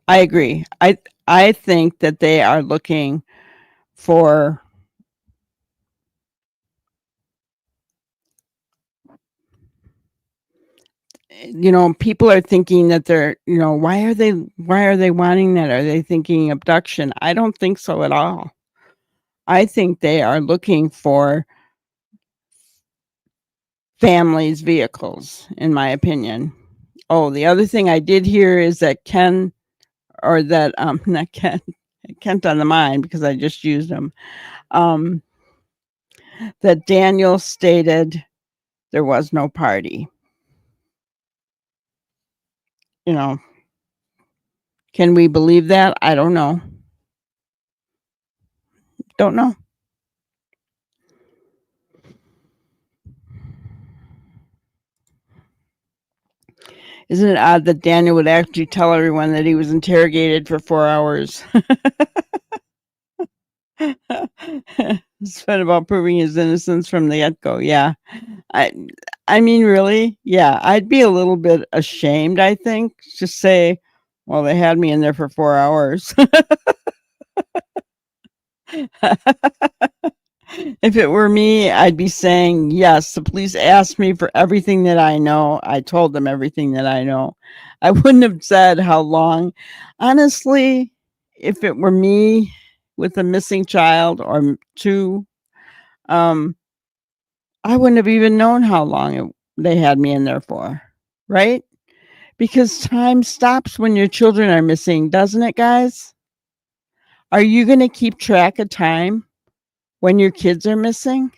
agree. I think that they are looking for people are thinking that they're, why are they wanting that? Are they thinking abduction? I don't think so at all. I think they are looking for families' vehicles, in my opinion. Oh, the other thing I did hear is that not Kent on the Mind, because I just used him, that Daniel stated there was no party. Can we believe that? I don't know. Don't know. Isn't it odd that Daniel would actually tell everyone that he was interrogated for 4 hours? It's been about proving his innocence from the get-go. Yeah. I mean, really? Yeah. I'd be a little bit ashamed, I think. Just say, well, they had me in there for 4 hours. If it were me, I'd be saying, yes, the police asked me for everything that I know. I told them everything that I know. I wouldn't have said how long. Honestly, if it were me with a missing child or two, um, I wouldn't have even known how long they had me in there for, right? Because time stops when your children are missing, doesn't it, guys? Are you going to keep track of time when your kids are missing?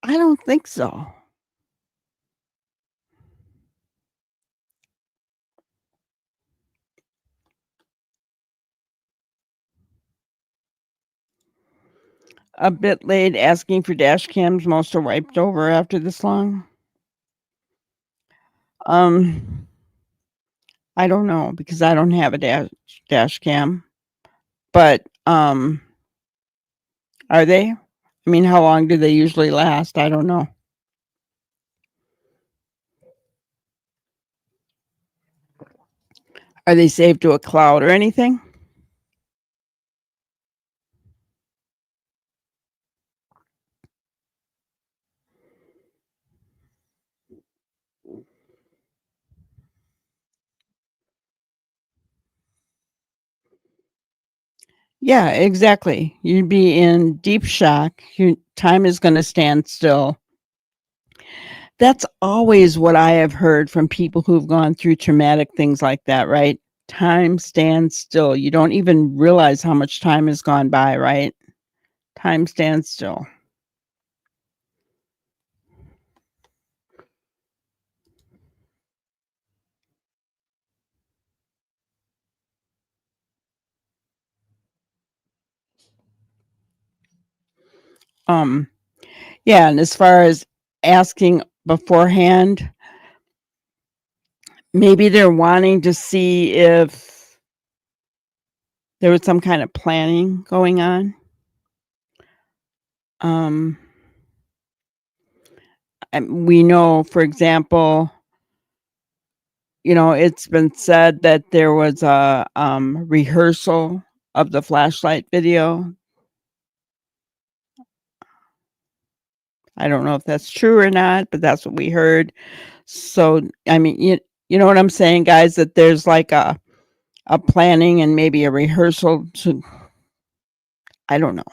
I don't think so. A bit late asking for dash cams. Most are wiped over after this long. I don't know because I don't have a dash cam. But are they? I mean, how long do they usually last? I don't know. Are they saved to a cloud or anything? Yeah, exactly. You'd be in deep shock. Time is going to stand still. That's always what I have heard from people who've gone through traumatic things like that, right? Time stands still. You don't even realize how much time has gone by, right? Time stands still. Yeah, and as far as asking beforehand, maybe they're wanting to see if there was some kind of planning going on. We know, for example, it's been said that there was a rehearsal of the flashlight video. I don't know if that's true or not, but that's what we heard. So, I mean, you know what I'm saying, guys, that there's like a planning and maybe a rehearsal to, I don't know.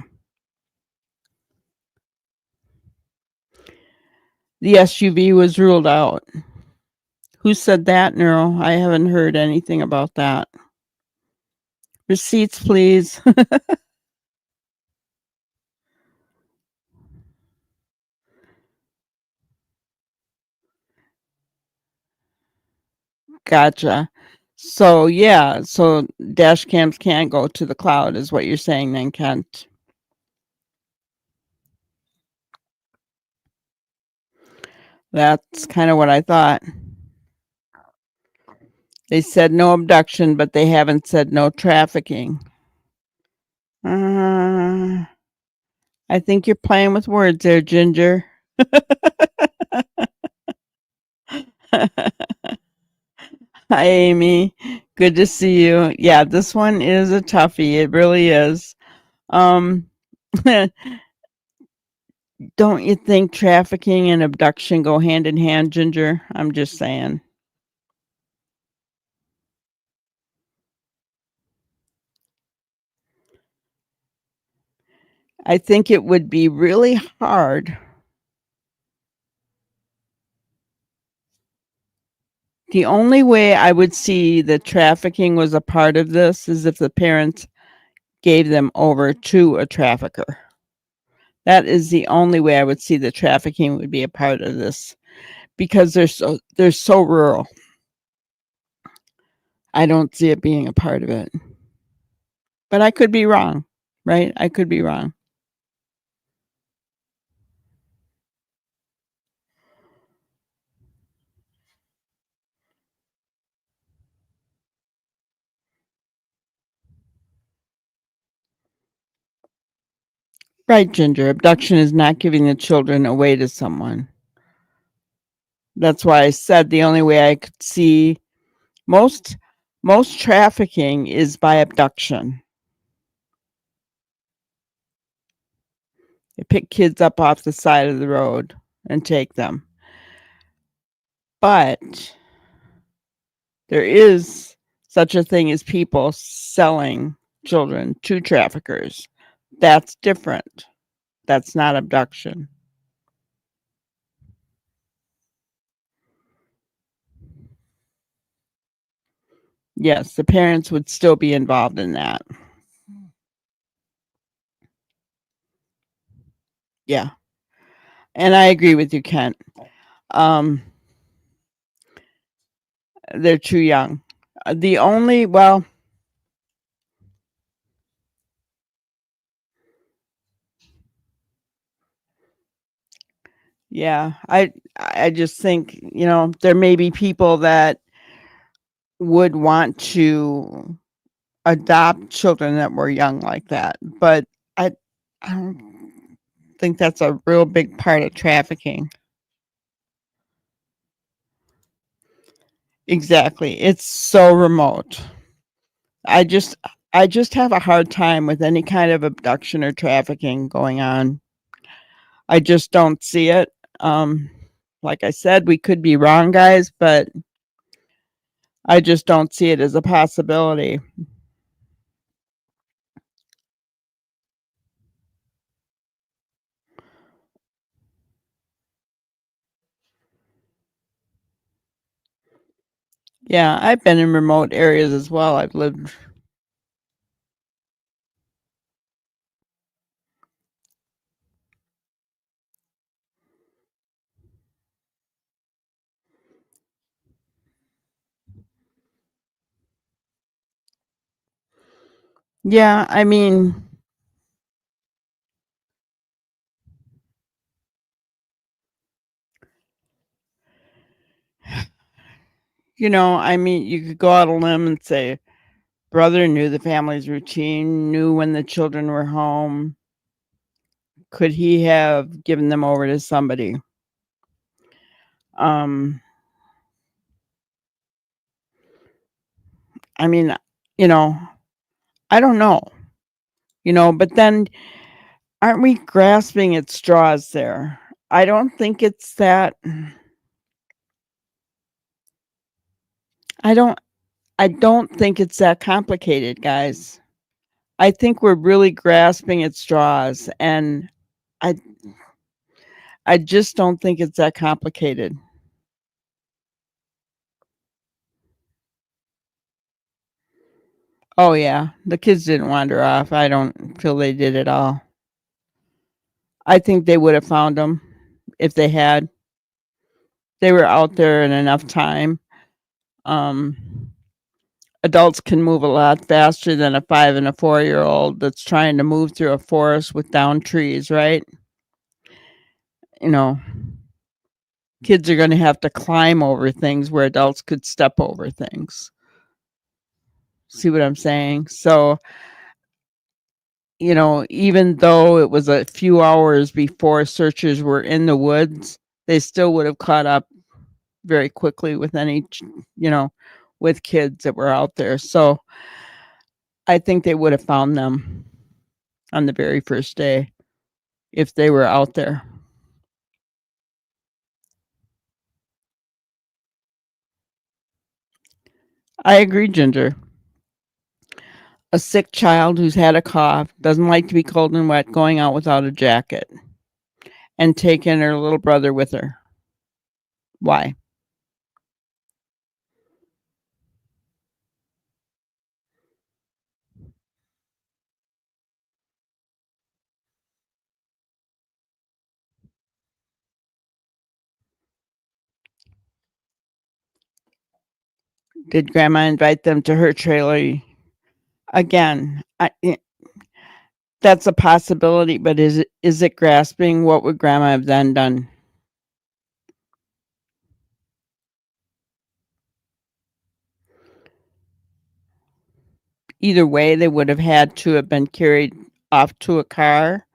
The SUV was ruled out. Who said that, Neuro? I haven't heard anything about that. Receipts, please. Gotcha. So, yeah, so dash cams can't go to the cloud is what you're saying then, Kent. That's kind of what I thought. They said no abduction, but they haven't said no trafficking. I think you're playing with words there, Ginger. Hi, Amy. Good to see you. Yeah, this one is a toughie. It really is. Don't you think trafficking and abduction go hand in hand, Ginger? I'm just saying. I think it would be really hard. The only way I would see that trafficking was a part of this is if the parents gave them over to a trafficker. That is the only way I would see that trafficking would be a part of this because they're so rural. I don't see it being a part of it. But I could be wrong, right? I could be wrong. Right, Ginger. Abduction is not giving the children away to someone. That's why I said the only way I could see most trafficking is by abduction. They pick kids up off the side of the road and take them. But there is such a thing as people selling children to traffickers. That's different. That's not abduction. Yes, the parents would still be involved in that. Yeah. And I agree with you, Kent. They're too young. Yeah, I just think, there may be people that would want to adopt children that were young like that, but I don't think that's a real big part of trafficking. Exactly. It's so remote. I just have a hard time with any kind of abduction or trafficking going on. I just don't see it. Like I said, we could be wrong, guys, but I just don't see it as a possibility. Yeah, I've been in remote areas as well. I've lived. Yeah, I mean, you could go out on a limb and say, brother knew the family's routine, knew when the children were home. Could he have given them over to somebody? I mean, I don't know, but then aren't we grasping at straws there? I don't think it's that. I don't think it's that complicated, guys. I think we're really grasping at straws, and I just don't think it's that complicated. Oh yeah, the kids didn't wander off. I don't feel they did at all. I think they would have found them if they had. They were out there in enough time. Adults can move a lot faster than a 5 and a 4-year-old that's trying to move through a forest with downed trees, right? Kids are going to have to climb over things where adults could step over things. See what I'm saying? So, even though it was a few hours before searchers were in the woods, they still would have caught up very quickly with with kids that were out there. So I think they would have found them on the very first day if they were out there. I agree, Ginger. A sick child who's had a cough, doesn't like to be cold and wet, going out without a jacket, and taking her little brother with her. Why? Did Grandma invite them to her trailer? Again, that's a possibility, but is it grasping? What would Grandma have then done? Either way, they would have had to have been carried off to a car.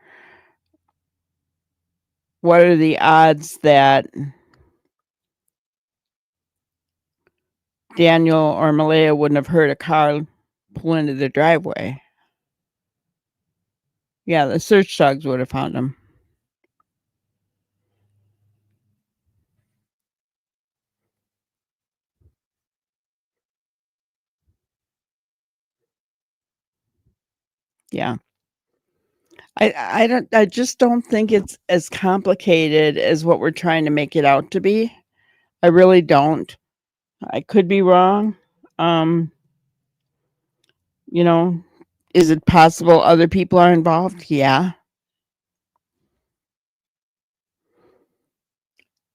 What are the odds that Daniel or Malaya wouldn't have heard a car pull into their driveway? Yeah, the search dogs would have found them. Yeah. I just don't think it's as complicated as what we're trying to make it out to be. I really don't. I could be wrong. Um, you know, is it possible other people are involved? Yeah.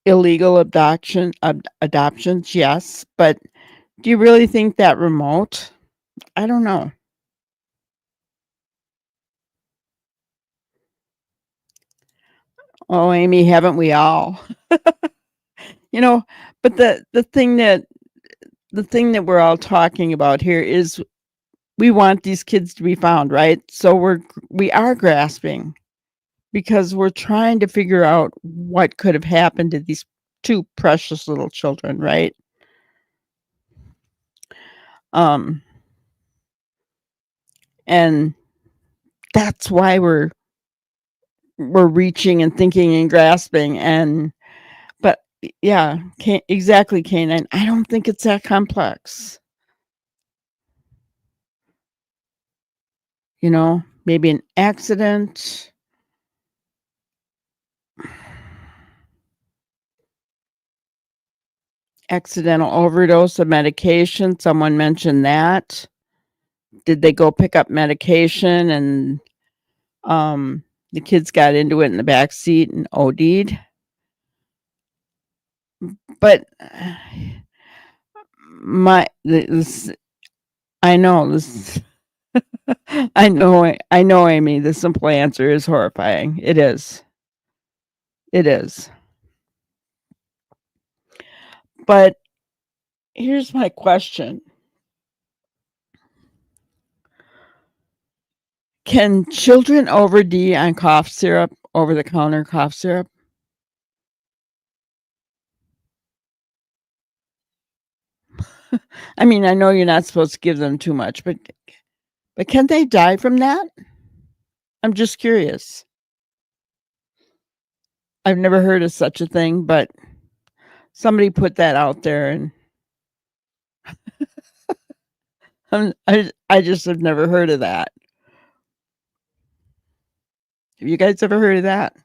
Illegal adoptions, yes, but do you really think that remote? I don't know. Oh, Amy, haven't we all? You know, but the thing that we're all talking about here is we want these kids to be found, right? So we are grasping because we're trying to figure out what could have happened to these two precious little children, right? Um, and that's why we're reaching and thinking and grasping but yeah, exactly, Canine. I don't think it's that complex. Maybe an accident. Accidental overdose of medication. Someone mentioned that. Did they go pick up medication and the kids got into it in the back seat and OD'd? But this I know this I know, Amy, the simple answer is horrifying. It is. It is. But here's my question. Can children OD on cough syrup, over-the-counter cough syrup? I mean, I know you're not supposed to give them too much, but can they die from that? I'm just curious. I've never heard of such a thing, but somebody put that out there, and I just have never heard of that. Have you guys ever heard of that?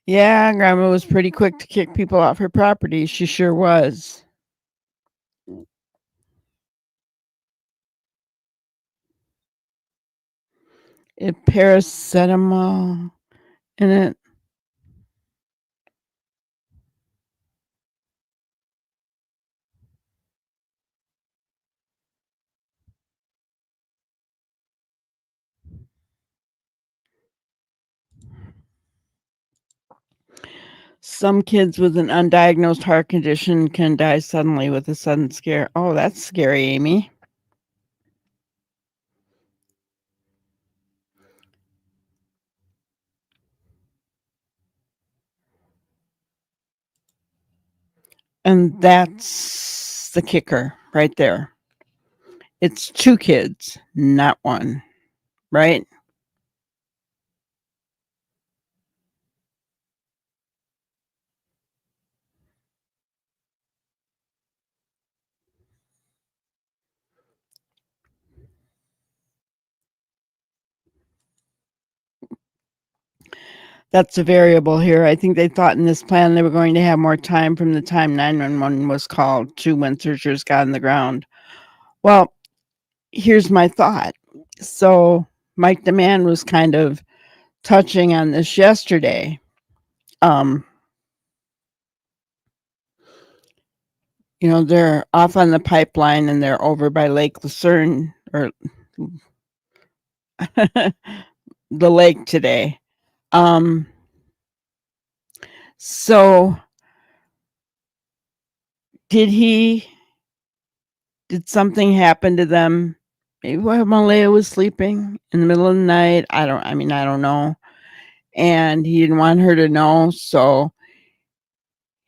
Yeah, Grandma was pretty quick to kick people off her property. She sure was. It paracetamol in it. Some kids with an undiagnosed heart condition can die suddenly with a sudden scare. Oh, that's scary, Amy. And that's the kicker right there. It's 2 kids, not 1, right? That's a variable here. I think they thought in this plan they were going to have more time from the time 911 was called to when searchers got on the ground. Well, here's my thought. So Mike the Man was kind of touching on this yesterday. They're off on the pipeline and they're over by Lake Lucerne or the lake today. So did something happen to them? Maybe while Malaya was sleeping in the middle of the night. I don't know. And he didn't want her to know, so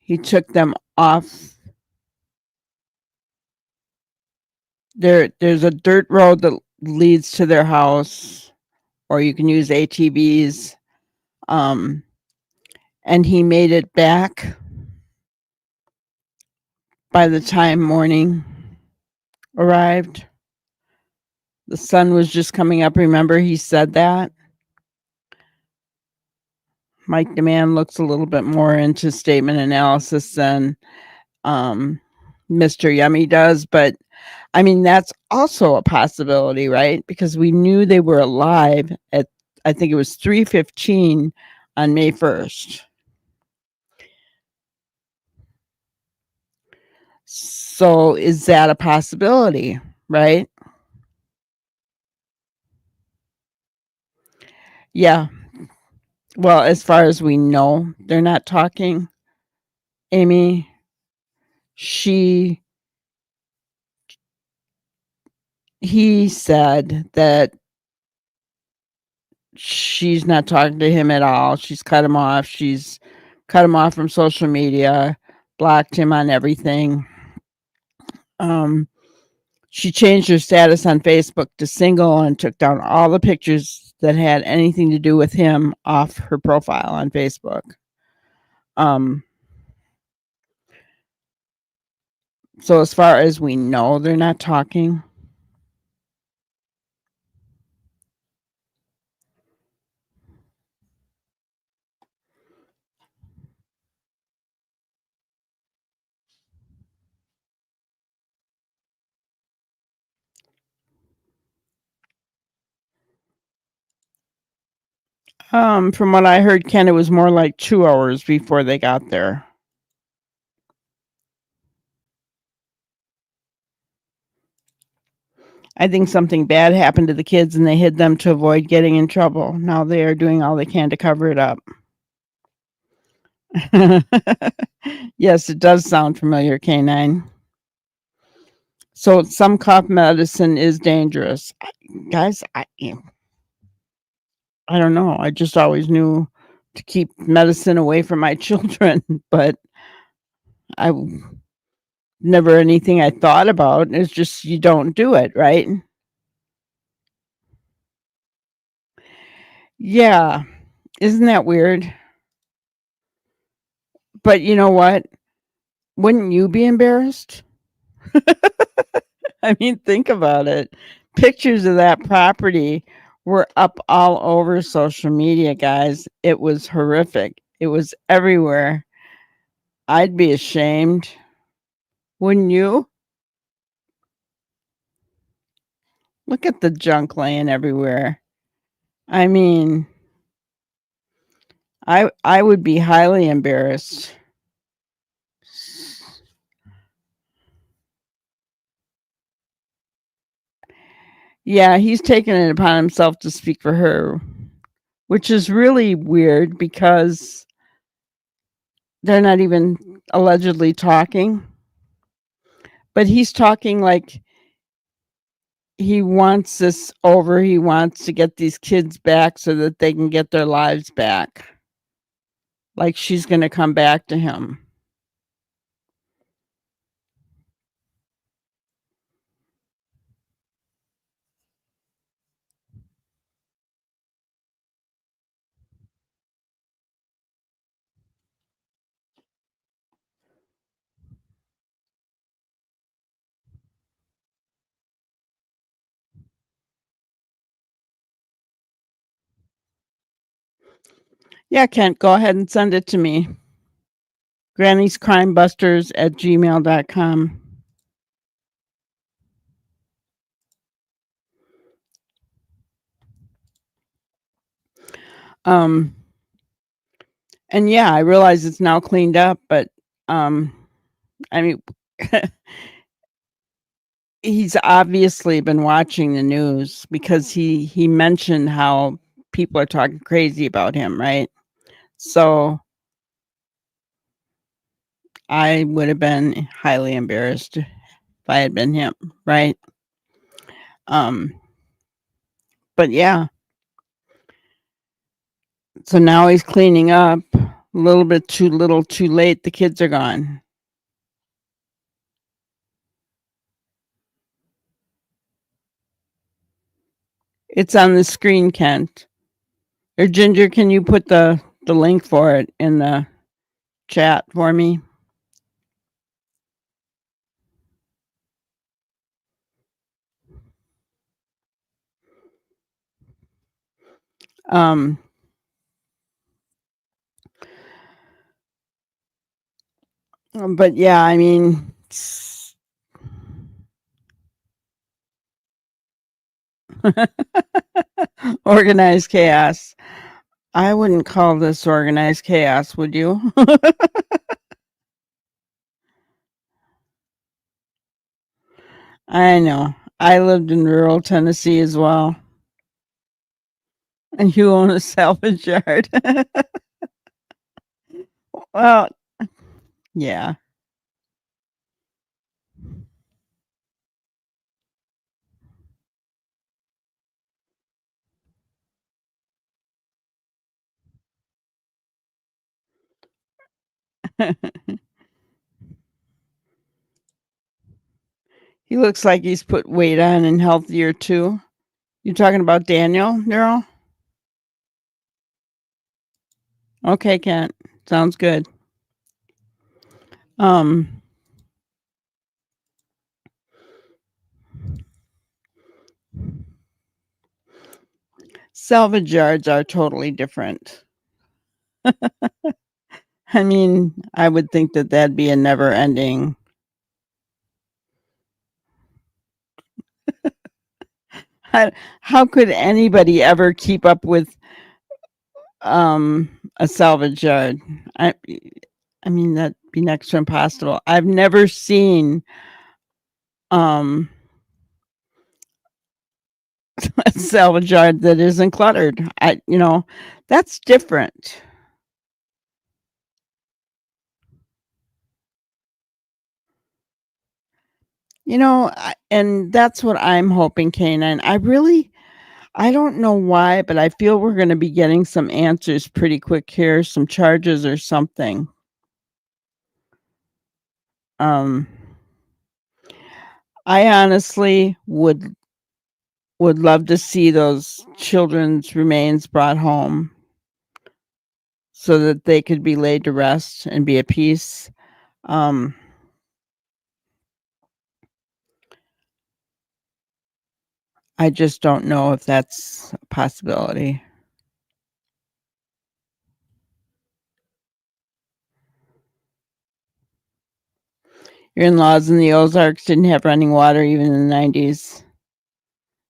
he took them off. There's a dirt road that leads to their house, or you can use ATVs. Um, and he made it back by the time morning arrived. The sun was just coming up. Remember, he said that. Mike DeMann looks a little bit more into statement analysis than Mr. Yummy does, but I mean, that's also a possibility, right? Because we knew they were alive at, I think it was 3:15 on May 1st. So is that a possibility, right? Yeah. Well, as far as we know, they're not talking. Amy, he said that she's not talking to him at all. She's cut him off. She's cut him off from social media, blocked him on everything. She changed her status on Facebook to single and took down all the pictures that had anything to do with him off her profile on Facebook. So as far as we know, they're not talking. From what I heard, Ken, it was more like 2 hours before they got there. I think something bad happened to the kids and they hid them to avoid getting in trouble. Now they are doing all they can to cover it up. Yes, it does sound familiar, K9. So some cough medicine is dangerous. Guys, I don't know. I just always knew to keep medicine away from my children, but I never anything I thought about. It's just you don't do it, right? Yeah. Isn't that weird? But you know what? Wouldn't you be embarrassed? I mean, think about it. Pictures of that property were up all over social media, guys. It was horrific. It was everywhere. I'd be ashamed. Wouldn't you? Look at the junk laying everywhere. I mean, I would be highly embarrassed. Yeah, he's taken it upon himself to speak for her, which is really weird because they're not even allegedly talking. But he's talking like he wants this over. He wants to get these kids back so that they can get their lives back. Like she's going to come back to him. Yeah, Kent, go ahead and send it to me. Granny'sCrimeBusters@gmail.com. And yeah, I realize it's now cleaned up, but I mean, he's obviously been watching the news because he mentioned how people are talking crazy about him, right? So I would have been highly embarrassed if I had been him, right? But yeah. So now he's cleaning up. A little bit too little, too late. The kids are gone. It's on the screen, Kent. Or Ginger, can you put the link for it in the chat for me? Um, but yeah, I mean, organized chaos. I wouldn't call this organized chaos, would you? I know. I lived in rural Tennessee as well. And you own a salvage yard. Well, yeah. He looks like he's put weight on and healthier too. You talking about Daniel, Daryl? Okay, Kent. Sounds good. Salvage yards are totally different. I mean, I would think that that'd be a never ending. How could anybody ever keep up with a salvage yard? I mean, that'd be next to impossible. I've never seen a salvage yard that isn't cluttered. That's different. And that's what I'm hoping, Canine. I don't know why, but I feel we're going to be getting some answers pretty quick here, some charges or something. I honestly would love to see those children's remains brought home so that they could be laid to rest and be at peace. I just don't know if that's a possibility. Your in-laws in the Ozarks didn't have running water even in the 90s.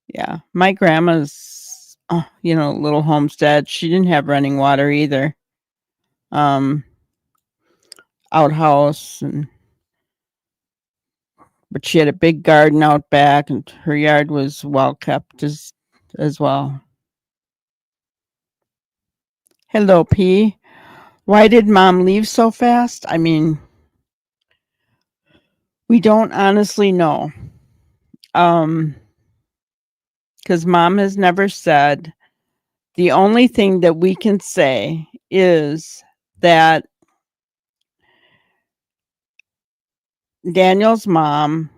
Yeah. My grandma's, little homestead, she didn't have running water either. Outhouse, but she had a big garden out back, and her yard was well kept as well. Hello, P. Why did Mom leave so fast? I mean, we don't honestly know. Because Mom has never said. The only thing that we can say is that Daniel's mom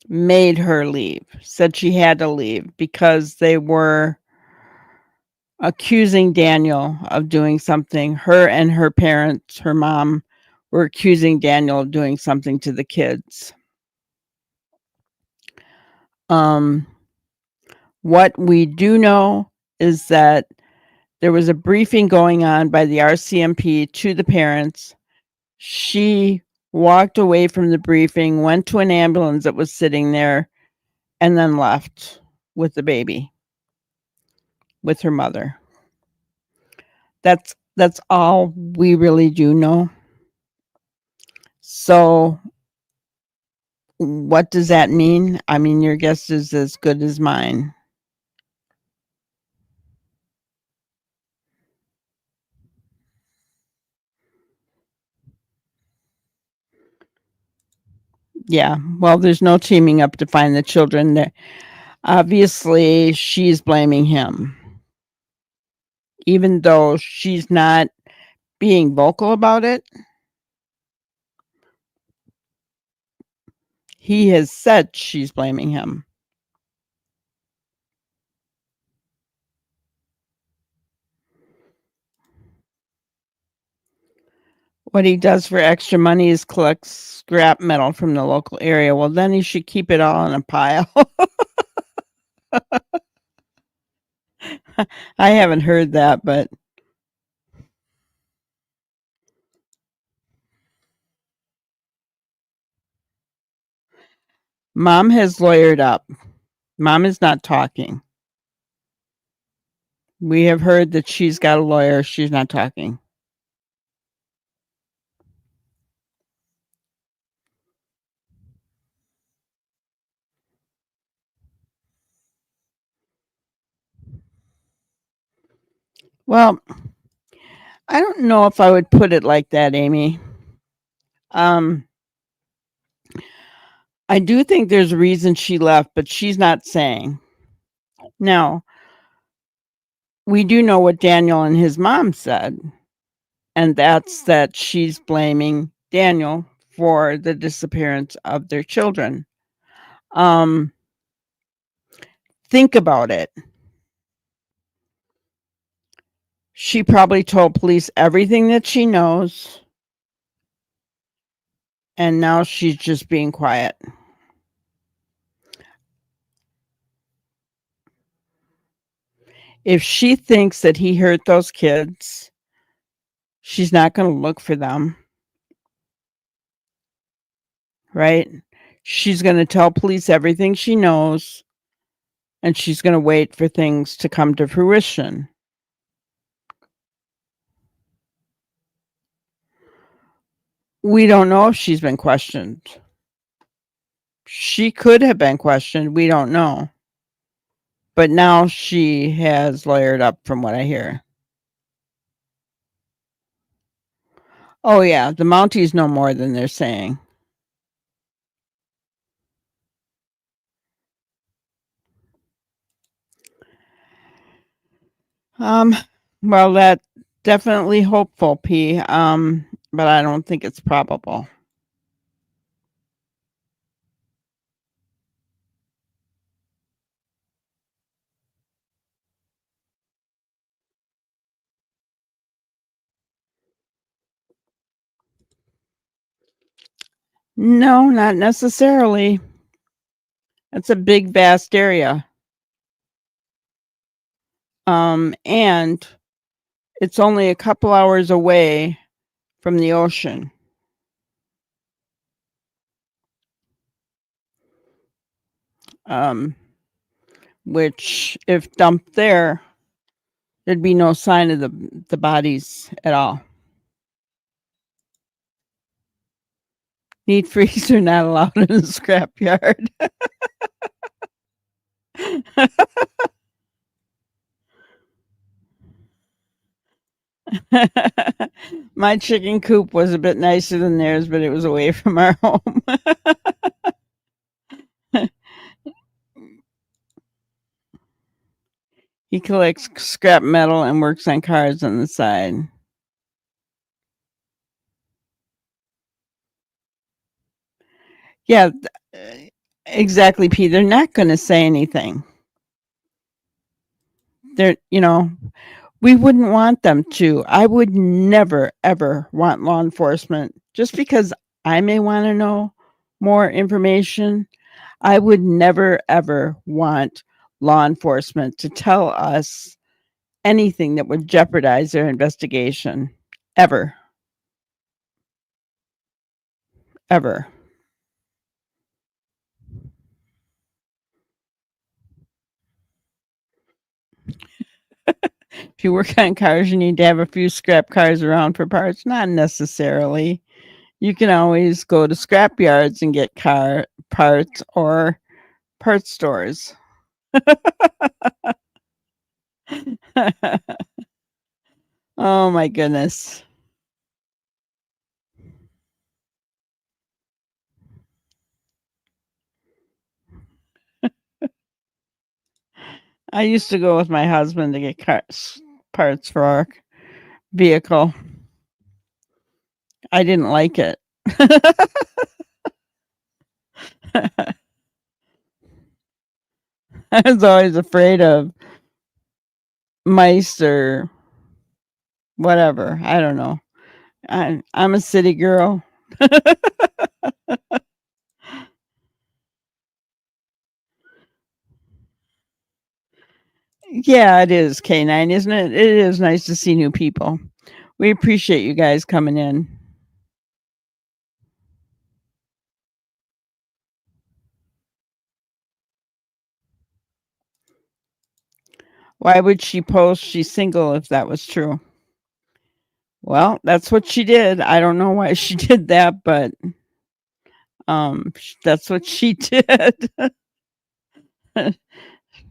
made her leave, said she had to leave because they were accusing Daniel of doing something. Her and her parents, her mom, were accusing Daniel of doing something to the kids. What we do know is that there was a briefing going on by the RCMP to the parents. She walked away from the briefing, went to an ambulance that was sitting there, and then left with the baby, with her mother. That's all we really do know. So what does that mean? I mean, your guess is as good as mine. Yeah, well, there's no teaming up to find the children. Obviously, she's blaming him, even though she's not being vocal about it. He has said she's blaming him. What he does for extra money is collect scrap metal from the local area. Well, then he should keep it all in a pile. I haven't heard that, but Mom has lawyered up. Mom is not talking. We have heard that she's got a lawyer. She's not talking. Well, I don't know if I would put it like that, Amy. I do think there's a reason she left, but she's not saying. Now, we do know what Daniel and his mom said, and that's that she's blaming Daniel for the disappearance of their children. Think about it. She probably told police everything that she knows, and now she's just being quiet. If she thinks that he hurt those kids, she's not going to look for them. Right? She's going to tell police everything she knows, and she's going to wait for things to come to fruition. We don't know if she's been questioned. She could have been questioned. We don't know. But now she has lawyered up from what I hear. Oh, yeah. The Mounties know more than they're saying. Well, that's definitely hopeful, P. But I don't think it's probable. No, not necessarily. It's a big, vast area. And it's only a couple hours away from the ocean. Which, if dumped there, there'd be no sign of the bodies at all. Meat freezer not allowed in the scrapyard. My chicken coop was a bit nicer than theirs, but it was away from our home. He collects scrap metal and works on cars on the side. Yeah, exactly, P. They're not going to say anything. They're, we wouldn't want them to. I would never, ever want law enforcement, just because I may want to know more information. I would never, ever want law enforcement to tell us anything that would jeopardize their investigation. Ever. Ever. If you work on cars, you need to have a few scrap cars around for parts. Not necessarily. You can always go to scrap yards and get car parts or parts stores. Oh my goodness. I used to go with my husband to get parts for our vehicle. I didn't like it. I was always afraid of mice or whatever. I don't know. I'm a city girl. Yeah, it is K9, isn't it? It is nice to see new people. We appreciate you guys coming in. Why would she post she's single if that was true? Well, that's what she did. I don't know why she did that, but that's what she did.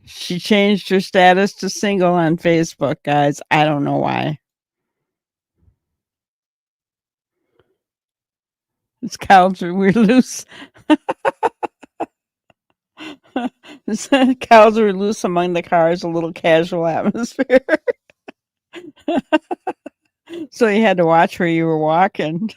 She changed her status to single on Facebook, guys. I don't know why. It's cows are we're loose. Cows are loose among the cars, a little casual atmosphere. So you had to watch where you were walking.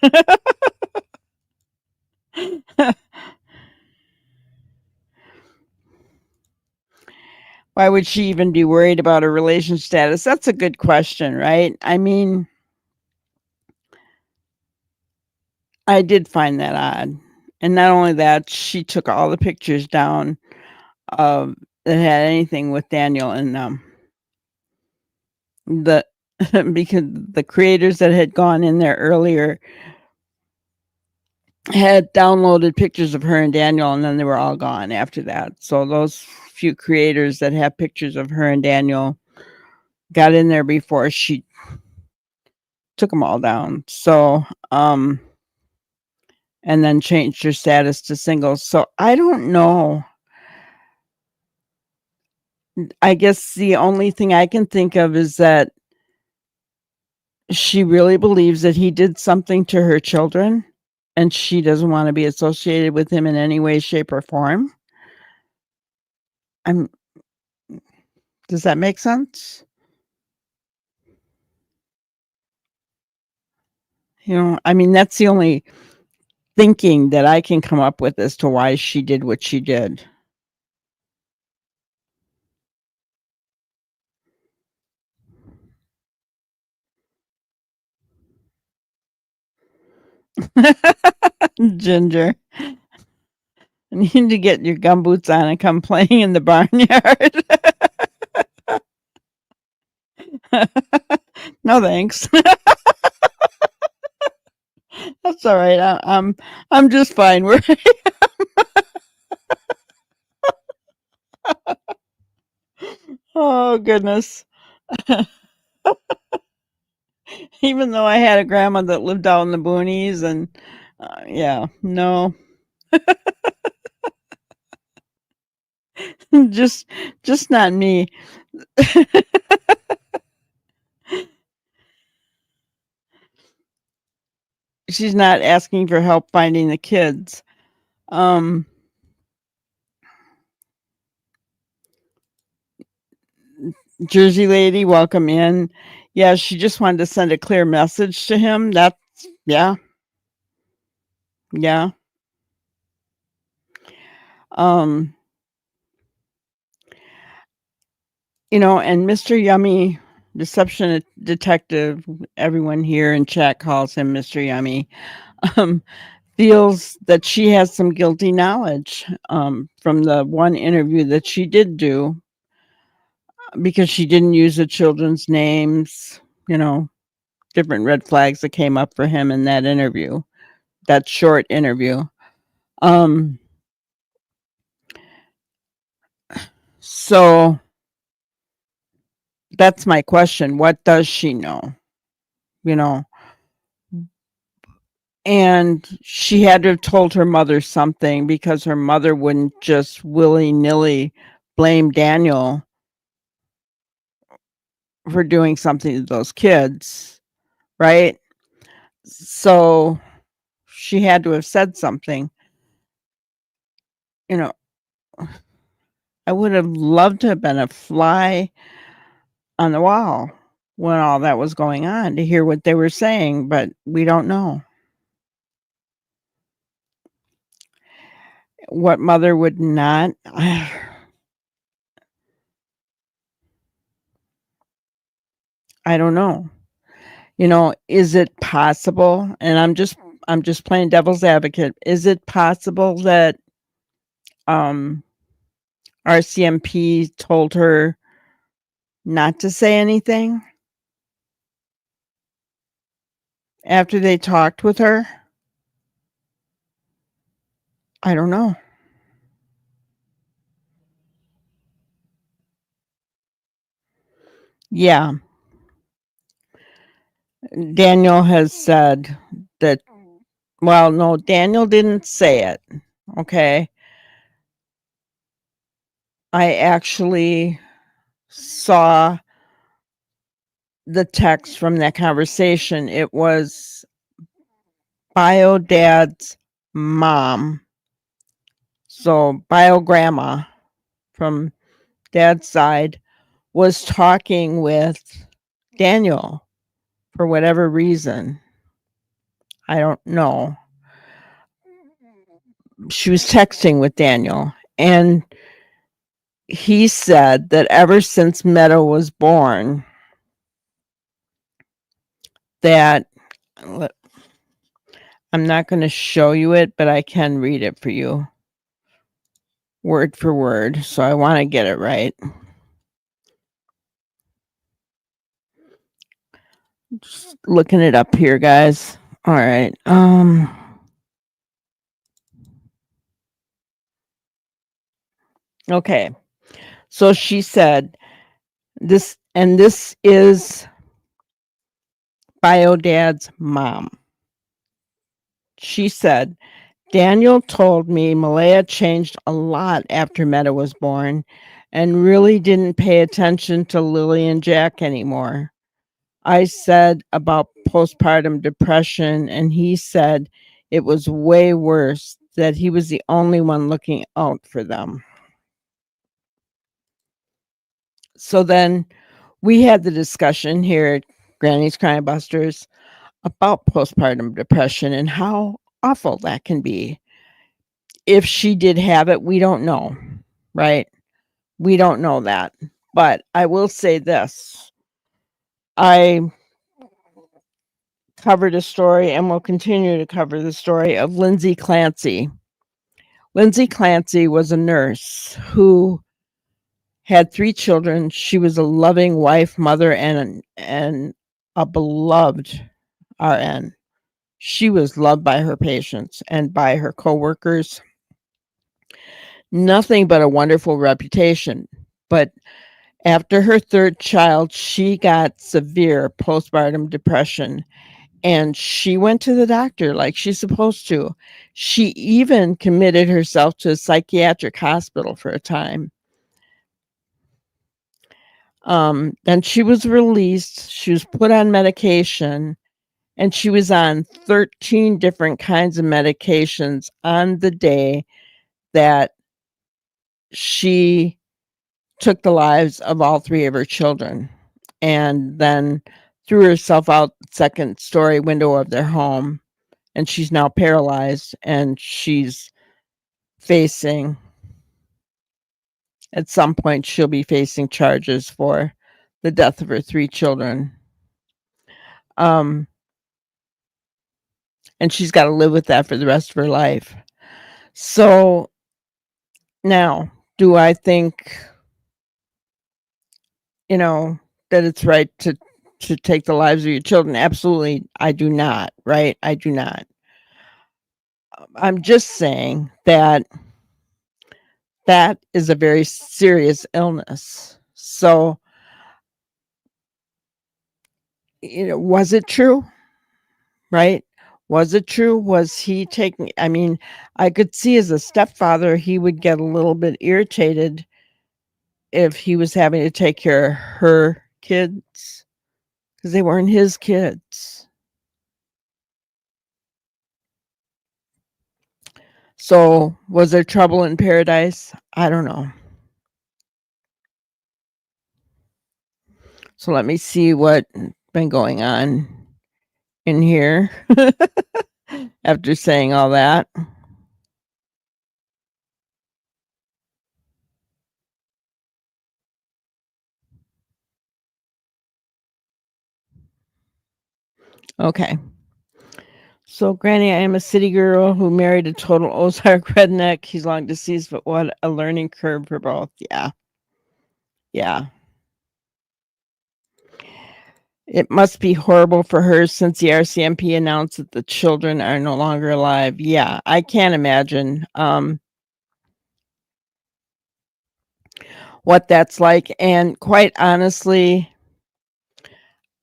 Why would she even be worried about her relation status? That's a good question, right? I mean, I did find that odd. And not only that, she took all the pictures down that had anything with Daniel in them. The because the creators that had gone in there earlier had downloaded pictures of her and Daniel, and then they were all gone after that. So those few creators that have pictures of her and Daniel got in there before she took them all down. So, and then changed her status to single. So I don't know. I guess the only thing I can think of is that she really believes that he did something to her children and she doesn't want to be associated with him in any way, shape, or form. Does that make sense? You know, I mean, that's the only thinking that I can come up with as to why she did what she did. Ginger. You need to get your gumboots on and come playing in the barnyard. No, thanks. That's all right. I'm just fine. We're oh goodness. Even though I had a grandma that lived out in the boonies, and yeah, no, just not me. She's not asking for help finding the kids. Jersey lady, welcome in. Yeah, she just wanted to send a clear message to him. That's yeah. Yeah. You know, and Mr. Yummy, deception detective, everyone here in chat calls him Mr. Yummy, feels that she has some guilty knowledge from the one interview that she did do because she didn't use the children's names, you know, different red flags that came up for him in that interview, that short interview. So that's my question. What does she know? You know, and she had to have told her mother something because her mother wouldn't just willy-nilly blame Daniel for doing something to those kids, right? So she had to have said something. You know, I would have loved to have been a fly on the wall when all that was going on to hear what they were saying, but we don't know. What mother would not? I don't know. Is it possible? And I'm just playing devil's advocate. Is it possible that RCMP told her not to say anything after they talked with her? I don't know. Yeah. Daniel has said that, well, no, Daniel didn't say it. Okay. I actually saw the text from that conversation. It was Bio Dad's mom. So Bio Grandma from Dad's side was talking with Daniel for whatever reason. I don't know. She was texting with Daniel, and he said that ever since Meadow was born, that I'm not going to show you it, but I can read it for you word for word. So I want to get it right. Just looking it up here, guys. All right. Okay. So she said this, and this is Bio Dad's mom. She said, Daniel told me Malaya changed a lot after Meta was born and really didn't pay attention to Lilly and Jack anymore. I said about postpartum depression, and he said it was way worse, that he was the only one looking out for them. So then we had the discussion here at Granny's Crime Busters about postpartum depression and how awful that can be. If she did have it, we don't know, right? We don't know that. But I will say this. I covered a story and will continue to cover the story of Lindsay Clancy. Lindsay Clancy was a nurse who had 3 children. She was a loving wife, mother, and a beloved RN. She was loved by her patients and by her coworkers. Nothing but a wonderful reputation. But after her 3rd child, she got severe postpartum depression, and she went to the doctor like she's supposed to. She even committed herself to a psychiatric hospital for a time. Then she was released. She was put on medication, and she was on 13 different kinds of medications on the day that she took the lives of all 3 of her children, and then threw herself out the 2nd story window of their home. And she's now paralyzed, and she's facing, at some point, she'll be facing charges for the death of her 3 children. And she's got to live with that for the rest of her life. So now, do I think, that it's right to take the lives of your children? Absolutely, I do not, right? I do not. I'm just saying that is a very serious illness. So, was it true? Right? Was it true? Was he taking, I mean, I could see as a stepfather, he would get a little bit irritated if he was having to take care of her kids because they weren't his kids. So, was there trouble in paradise? I don't know. So let me see what's been going on in here after saying all that. Okay. So, Granny, I am a city girl who married a total Ozark redneck. He's long deceased, but what a learning curve for both. Yeah. Yeah. It must be horrible for her since the RCMP announced that the children are no longer alive. Yeah, I can't imagine what that's like. And quite honestly,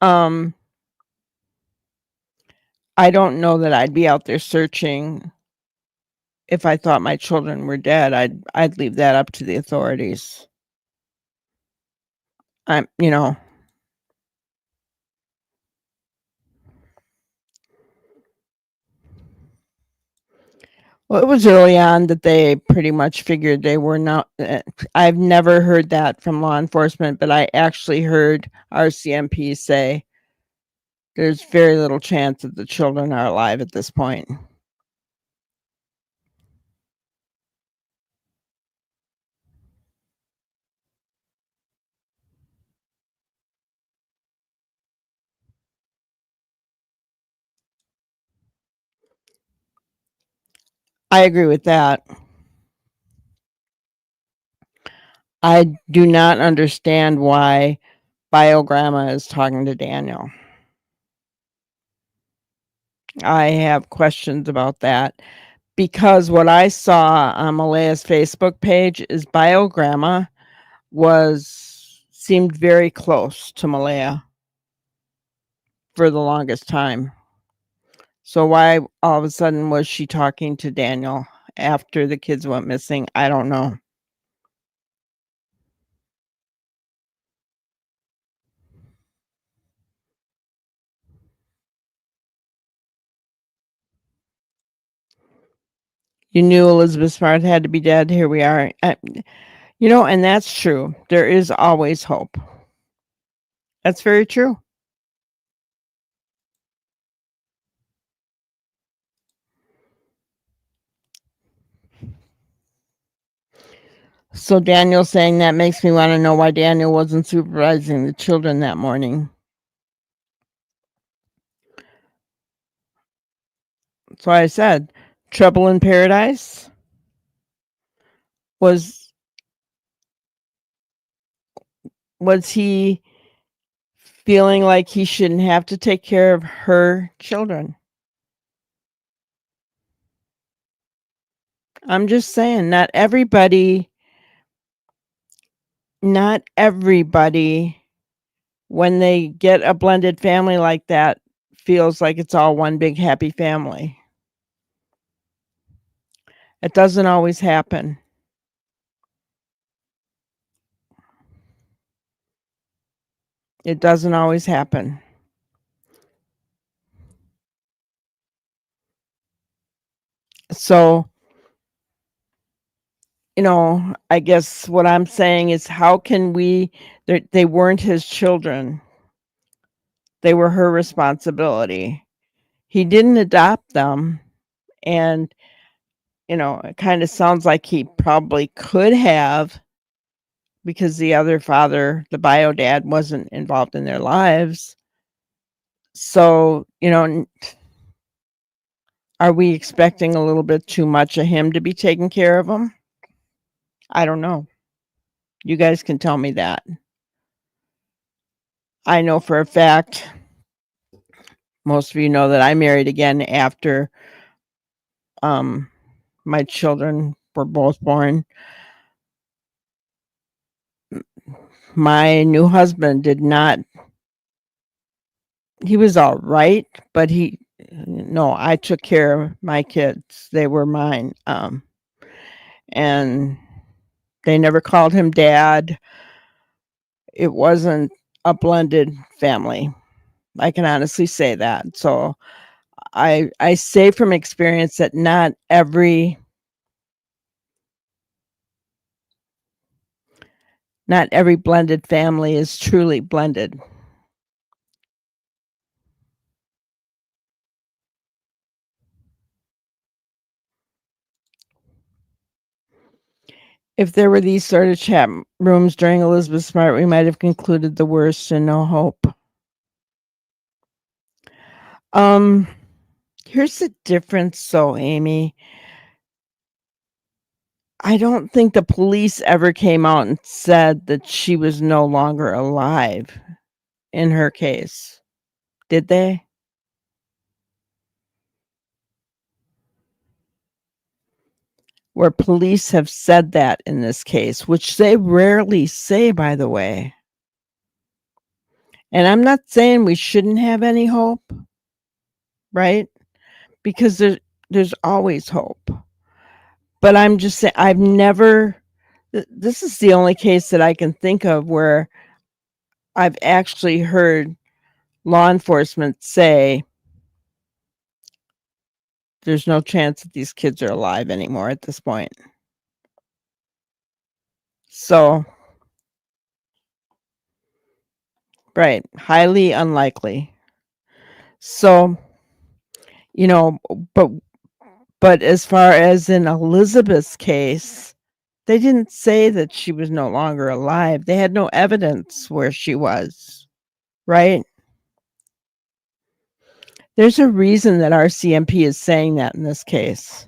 I don't know that I'd be out there searching if I thought my children were dead. I'd leave that up to the authorities. I'm, you know, well, it was early on that they pretty much figured they were not. I've never heard that from law enforcement, but I actually heard RCMP say there's very little chance that the children are alive at this point. I agree with that. I do not understand why Biograndma is talking to Daniel. I have questions about that because what I saw on Malaya's Facebook page is Biograndma seemed very close to Malaya for the longest time. So why all of a sudden was she talking to Daniel after the kids went missing? I don't know. You knew Elizabeth Smart had to be dead. Here we are. And that's true. There is always hope. That's very true. So Daniel saying that makes me want to know why Daniel wasn't supervising the children that morning. So I said, Trouble in Paradise was he feeling like he shouldn't have to take care of her children? I'm just saying, not everybody, when they get a blended family like that, feels like it's all one big happy family. It doesn't always happen. It doesn't always happen. So, I guess what I'm saying is how can they weren't his children. They were her responsibility. He didn't adopt them. And, it kind of sounds like he probably could have because the other father, the bio dad, wasn't involved in their lives. So, are we expecting a little bit too much of him to be taking care of them? I don't know. You guys can tell me that. I know for a fact, most of you know that I married again after my children were both born. My new husband he was all right, but I took care of my kids. They were mine. And they never called him dad. It wasn't a blended family. I can honestly say that. So I say from experience that not every blended family is truly blended. If there were these sort of chat rooms during Elizabeth Smart, we might have concluded the worst and no hope. Here's the difference, so Amy. I don't think the police ever came out and said that she was no longer alive in her case. Did they? Where police have said that in this case, which they rarely say, by the way. And I'm not saying we shouldn't have any hope, right? Because there's always hope. But I'm just saying, I've never, this is the only case that I can think of where I've actually heard law enforcement say there's no chance that these kids are alive anymore at this point. So, right, highly unlikely. So, you know, but as far as in Elizabeth's case, they didn't say that she was no longer alive. They had no evidence where she was, right? There's a reason that RCMP is saying that in this case.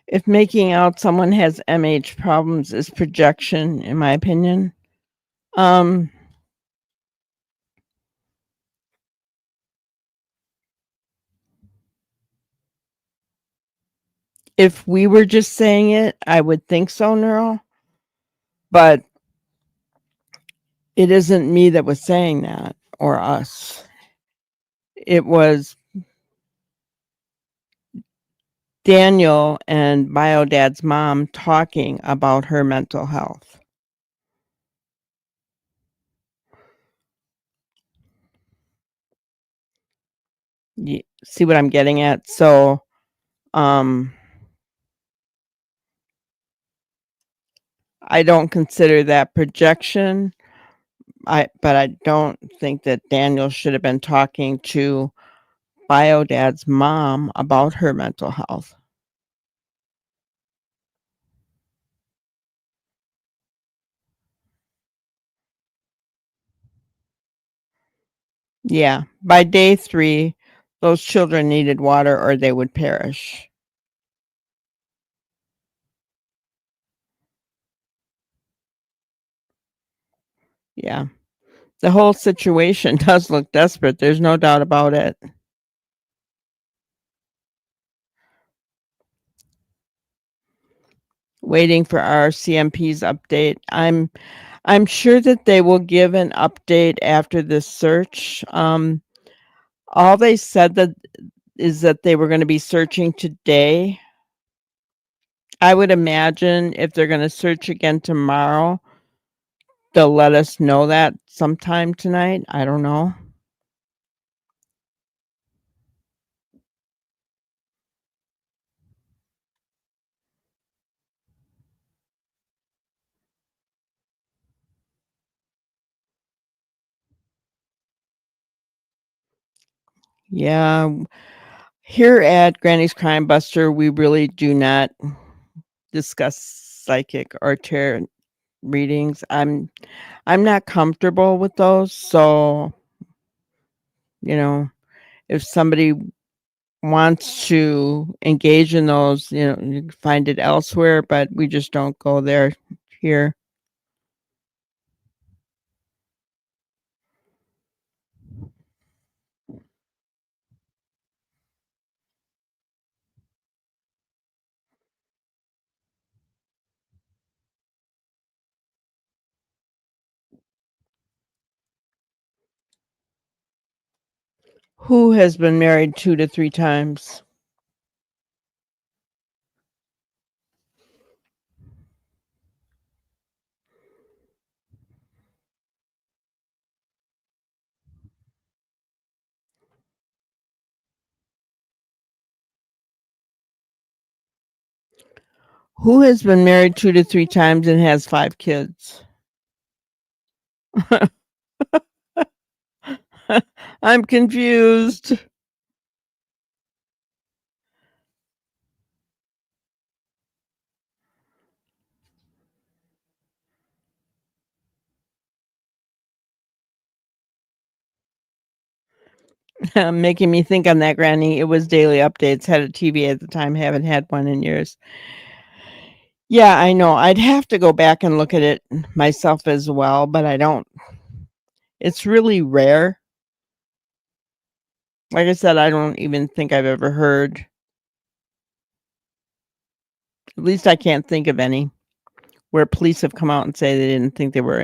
If making out someone has MH problems is projection, in my opinion, if we were just saying it, I would think so, Neural. But it isn't me that was saying that, or us. It was Daniel and Biodad's mom talking about her mental health. You see what I'm getting at? So, I don't consider that projection. But I don't think that Daniel should have been talking to Biodad's mom about her mental health. Yeah, by day 3, those children needed water or they would perish. Yeah. The whole situation does look desperate. There's no doubt about it. Waiting for RCMP's update. I'm sure that they will give an update after this search. All they said that is that they were going to be searching today. I would imagine if they're going to search again tomorrow, they'll let us know that sometime tonight. I don't know. Yeah. Here at Granny's Crime Buster, we really do not discuss psychic or tarot readings. I'm not comfortable with those. So, you know, if somebody wants to engage in those, you know, you can find it elsewhere, but we just don't go there here. Who has been married 2 to 3 times? Who has been married 2 to 3 times and has 5 kids? I'm confused. Making me think on that, Granny. It was Daily Updates. Had a TV at the time. Haven't had one in years. Yeah, I know. I'd have to go back and look at it myself as well, but I don't. It's really rare. Like I said, I don't even think I've ever heard. At least I can't think of any where police have come out and say they didn't think they were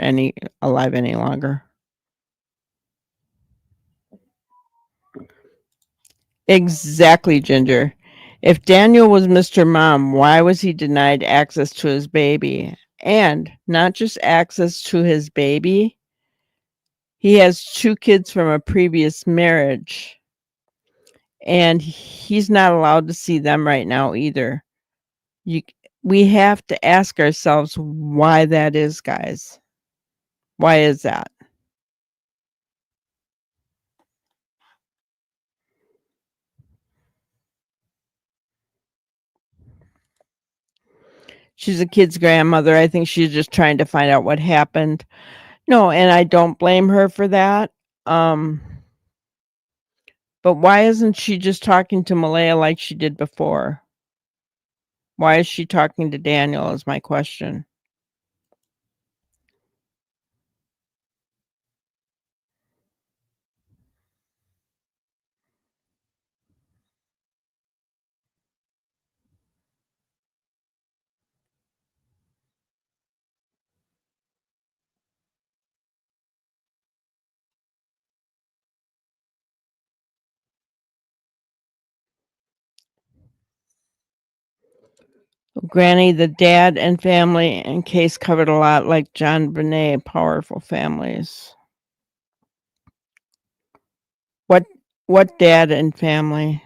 alive any longer. Exactly, Ginger. If Daniel was Mr. Mom, why was he denied access to his baby? And not just access to his baby, he has 2 kids from a previous marriage. And he's not allowed to see them right now either. We have to ask ourselves why that is, guys. Why is that? She's a kid's grandmother. I think she's just trying to find out what happened. No, and I don't blame her for that. But why isn't she just talking to Malaya like she did before? Why is she talking to Daniel is my question. Granny, the dad and family and case covered a lot like John Bonet, powerful families. What dad and family?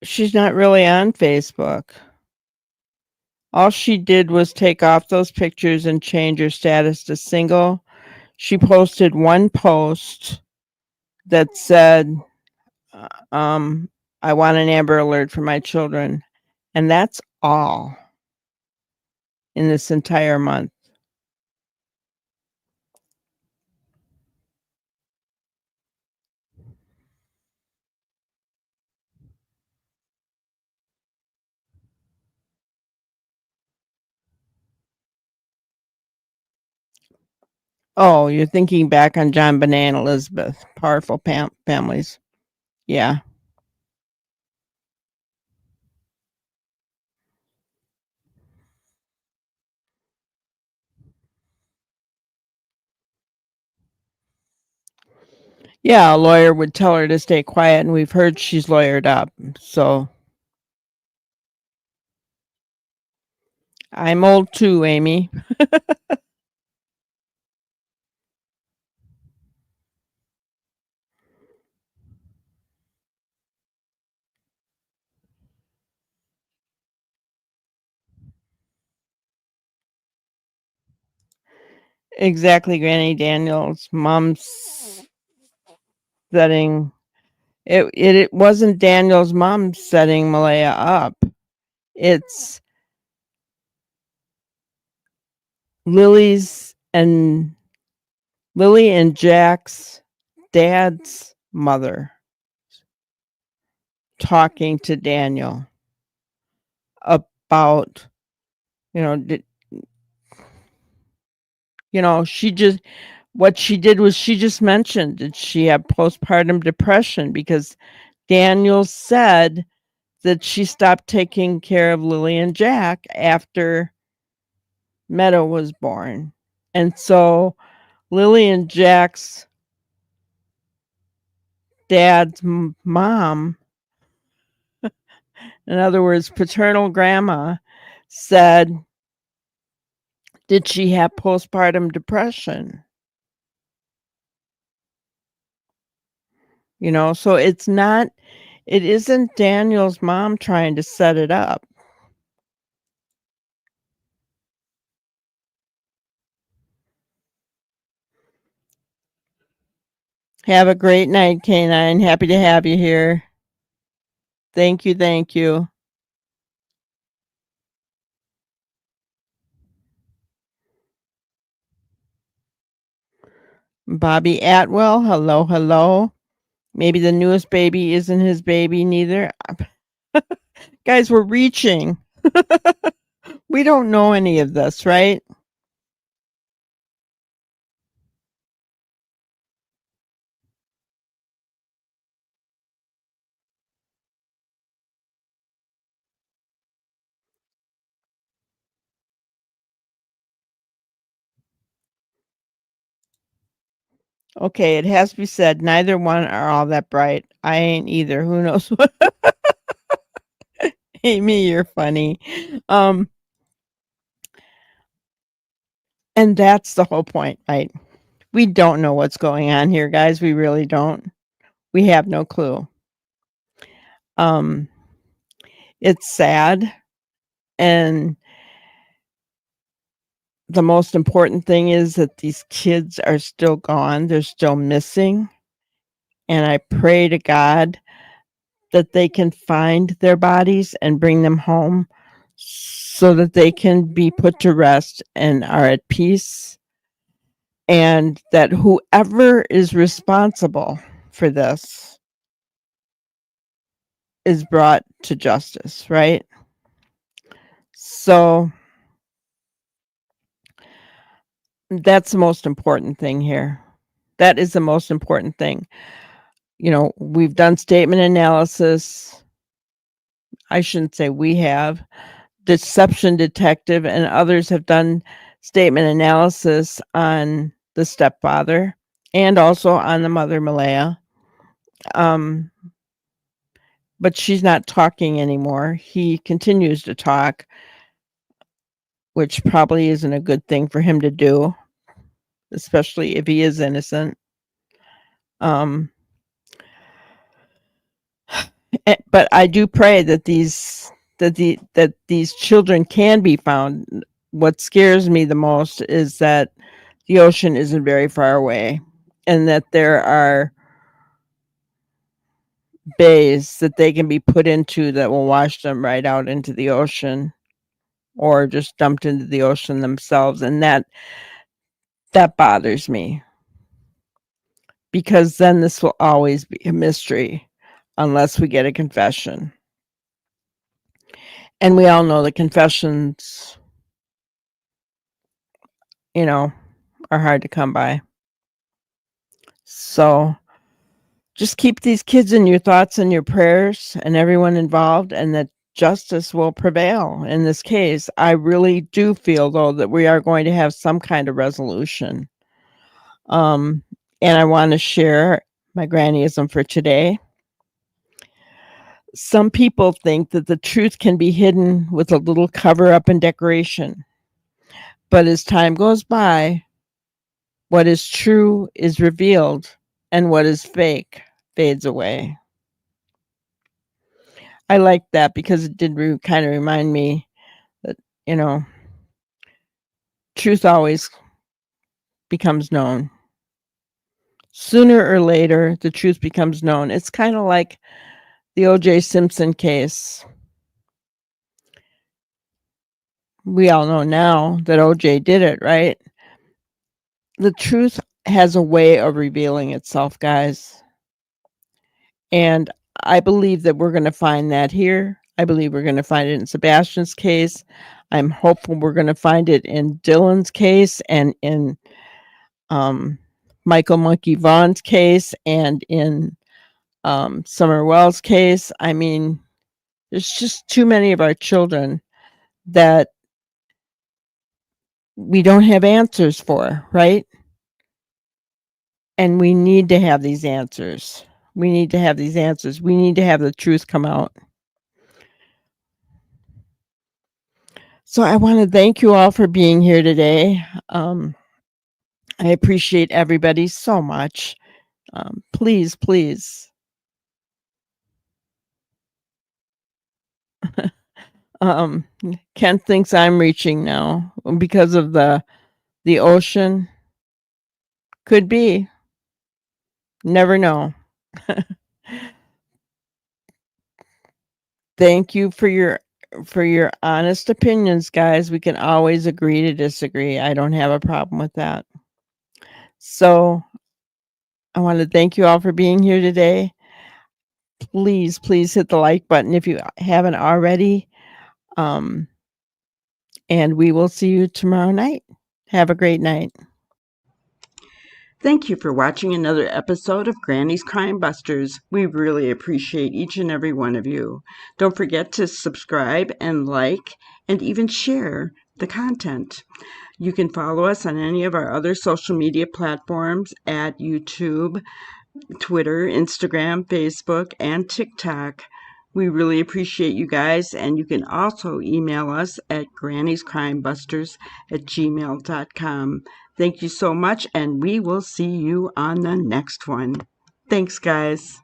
She's not really on Facebook. All she did was take off those pictures and change her status to single. She posted one post that said, I want an Amber Alert for my children. And that's all in this entire month. Oh, you're thinking back on John Bonet and Elizabeth, powerful families. Yeah. Yeah, a lawyer would tell her to stay quiet, and we've heard she's lawyered up. So I'm old too, Amy. Exactly, Granny. Daniel's mom's setting it wasn't Daniel's mom setting Malaya up. It's Lilly and Jack's dad's mother talking to Daniel about, what she did was she just mentioned that she had postpartum depression because Daniel said that she stopped taking care of Lilly and Jack after Meadow was born. And so Lilly and Jack's dad's mom, in other words, paternal grandma, said, did she have postpartum depression? So it isn't Daniel's mom trying to set it up. Have a great night, K9. Happy to have you here. Thank you. Bobby Atwell, hello, hello. Maybe the newest baby isn't his baby neither. Guys, we're reaching. We don't know any of this, right? Okay, it has to be said, neither one are all that bright. I ain't either. Who knows what? Amy, you're funny. Um, and that's the whole point, right? We don't know what's going on here, guys. We really don't. We have no clue. It's sad, and the most important thing is that these kids are still gone. They're still missing. And I pray to God that they can find their bodies and bring them home so that they can be put to rest and are at peace. And that whoever is responsible for this is brought to justice, right? So that's the most important thing here. That is the most important thing. You know, we've done statement analysis. I shouldn't say we have. Deception Detective and others have done statement analysis on the stepfather and also on the mother, Malaya. But she's not talking anymore. He continues to talk, which probably isn't a good thing for him to do, especially if he is innocent. But I do pray that these children can be found. What scares me the most is that the ocean isn't very far away, and that there are bays that they can be put into that will wash them right out into the ocean, or just dumped into the ocean themselves, and that bothers me, because then this will always be a mystery unless we get a confession. And we all know the confessions, you know, are hard to come by. So just keep these kids in your thoughts and your prayers, and everyone involved, and that justice will prevail in this case. I really do feel, though, that we are going to have some kind of resolution. And I want to share my grannyism for today. Some people think that the truth can be hidden with a little cover up and decoration. But as time goes by, what is true is revealed, and what is fake fades away. I like that because it did kind of remind me that, you know, truth always becomes known. Sooner or later, the truth becomes known. It's kind of like the O.J. Simpson case. We all know now that O.J. did it, right? The truth has a way of revealing itself, guys. And I believe that we're going to find that here. I believe we're going to find it in Sebastian's case. I'm hopeful we're going to find it in Dylan's case, and in Michael Monkey Vaughn's case, and in Summer Wells' case. I mean, there's just too many of our children that we don't have answers for, right? And we need to have these answers. We need to have these answers. We need to have the truth come out. So I want to thank you all for being here today. I appreciate everybody so much. Please, please. Ken thinks I'm reaching now because of the ocean. Could be. Never know. Thank you for your honest opinions, guys. We can always agree to disagree. I don't have a problem with that. So I want to thank you all for being here today. Please, please hit the like button if you haven't already. And we will see you tomorrow night. Have a great night. Thank you for watching another episode of Granny's Crime Busters. We really appreciate each and every one of you. Don't forget to subscribe and like and even share the content. You can follow us on any of our other social media platforms at YouTube, Twitter, Instagram, Facebook, and TikTok. We really appreciate you guys, and you can also email us at granniescrimebusters@gmail.com. Thank you so much, and we will see you on the next one. Thanks, guys.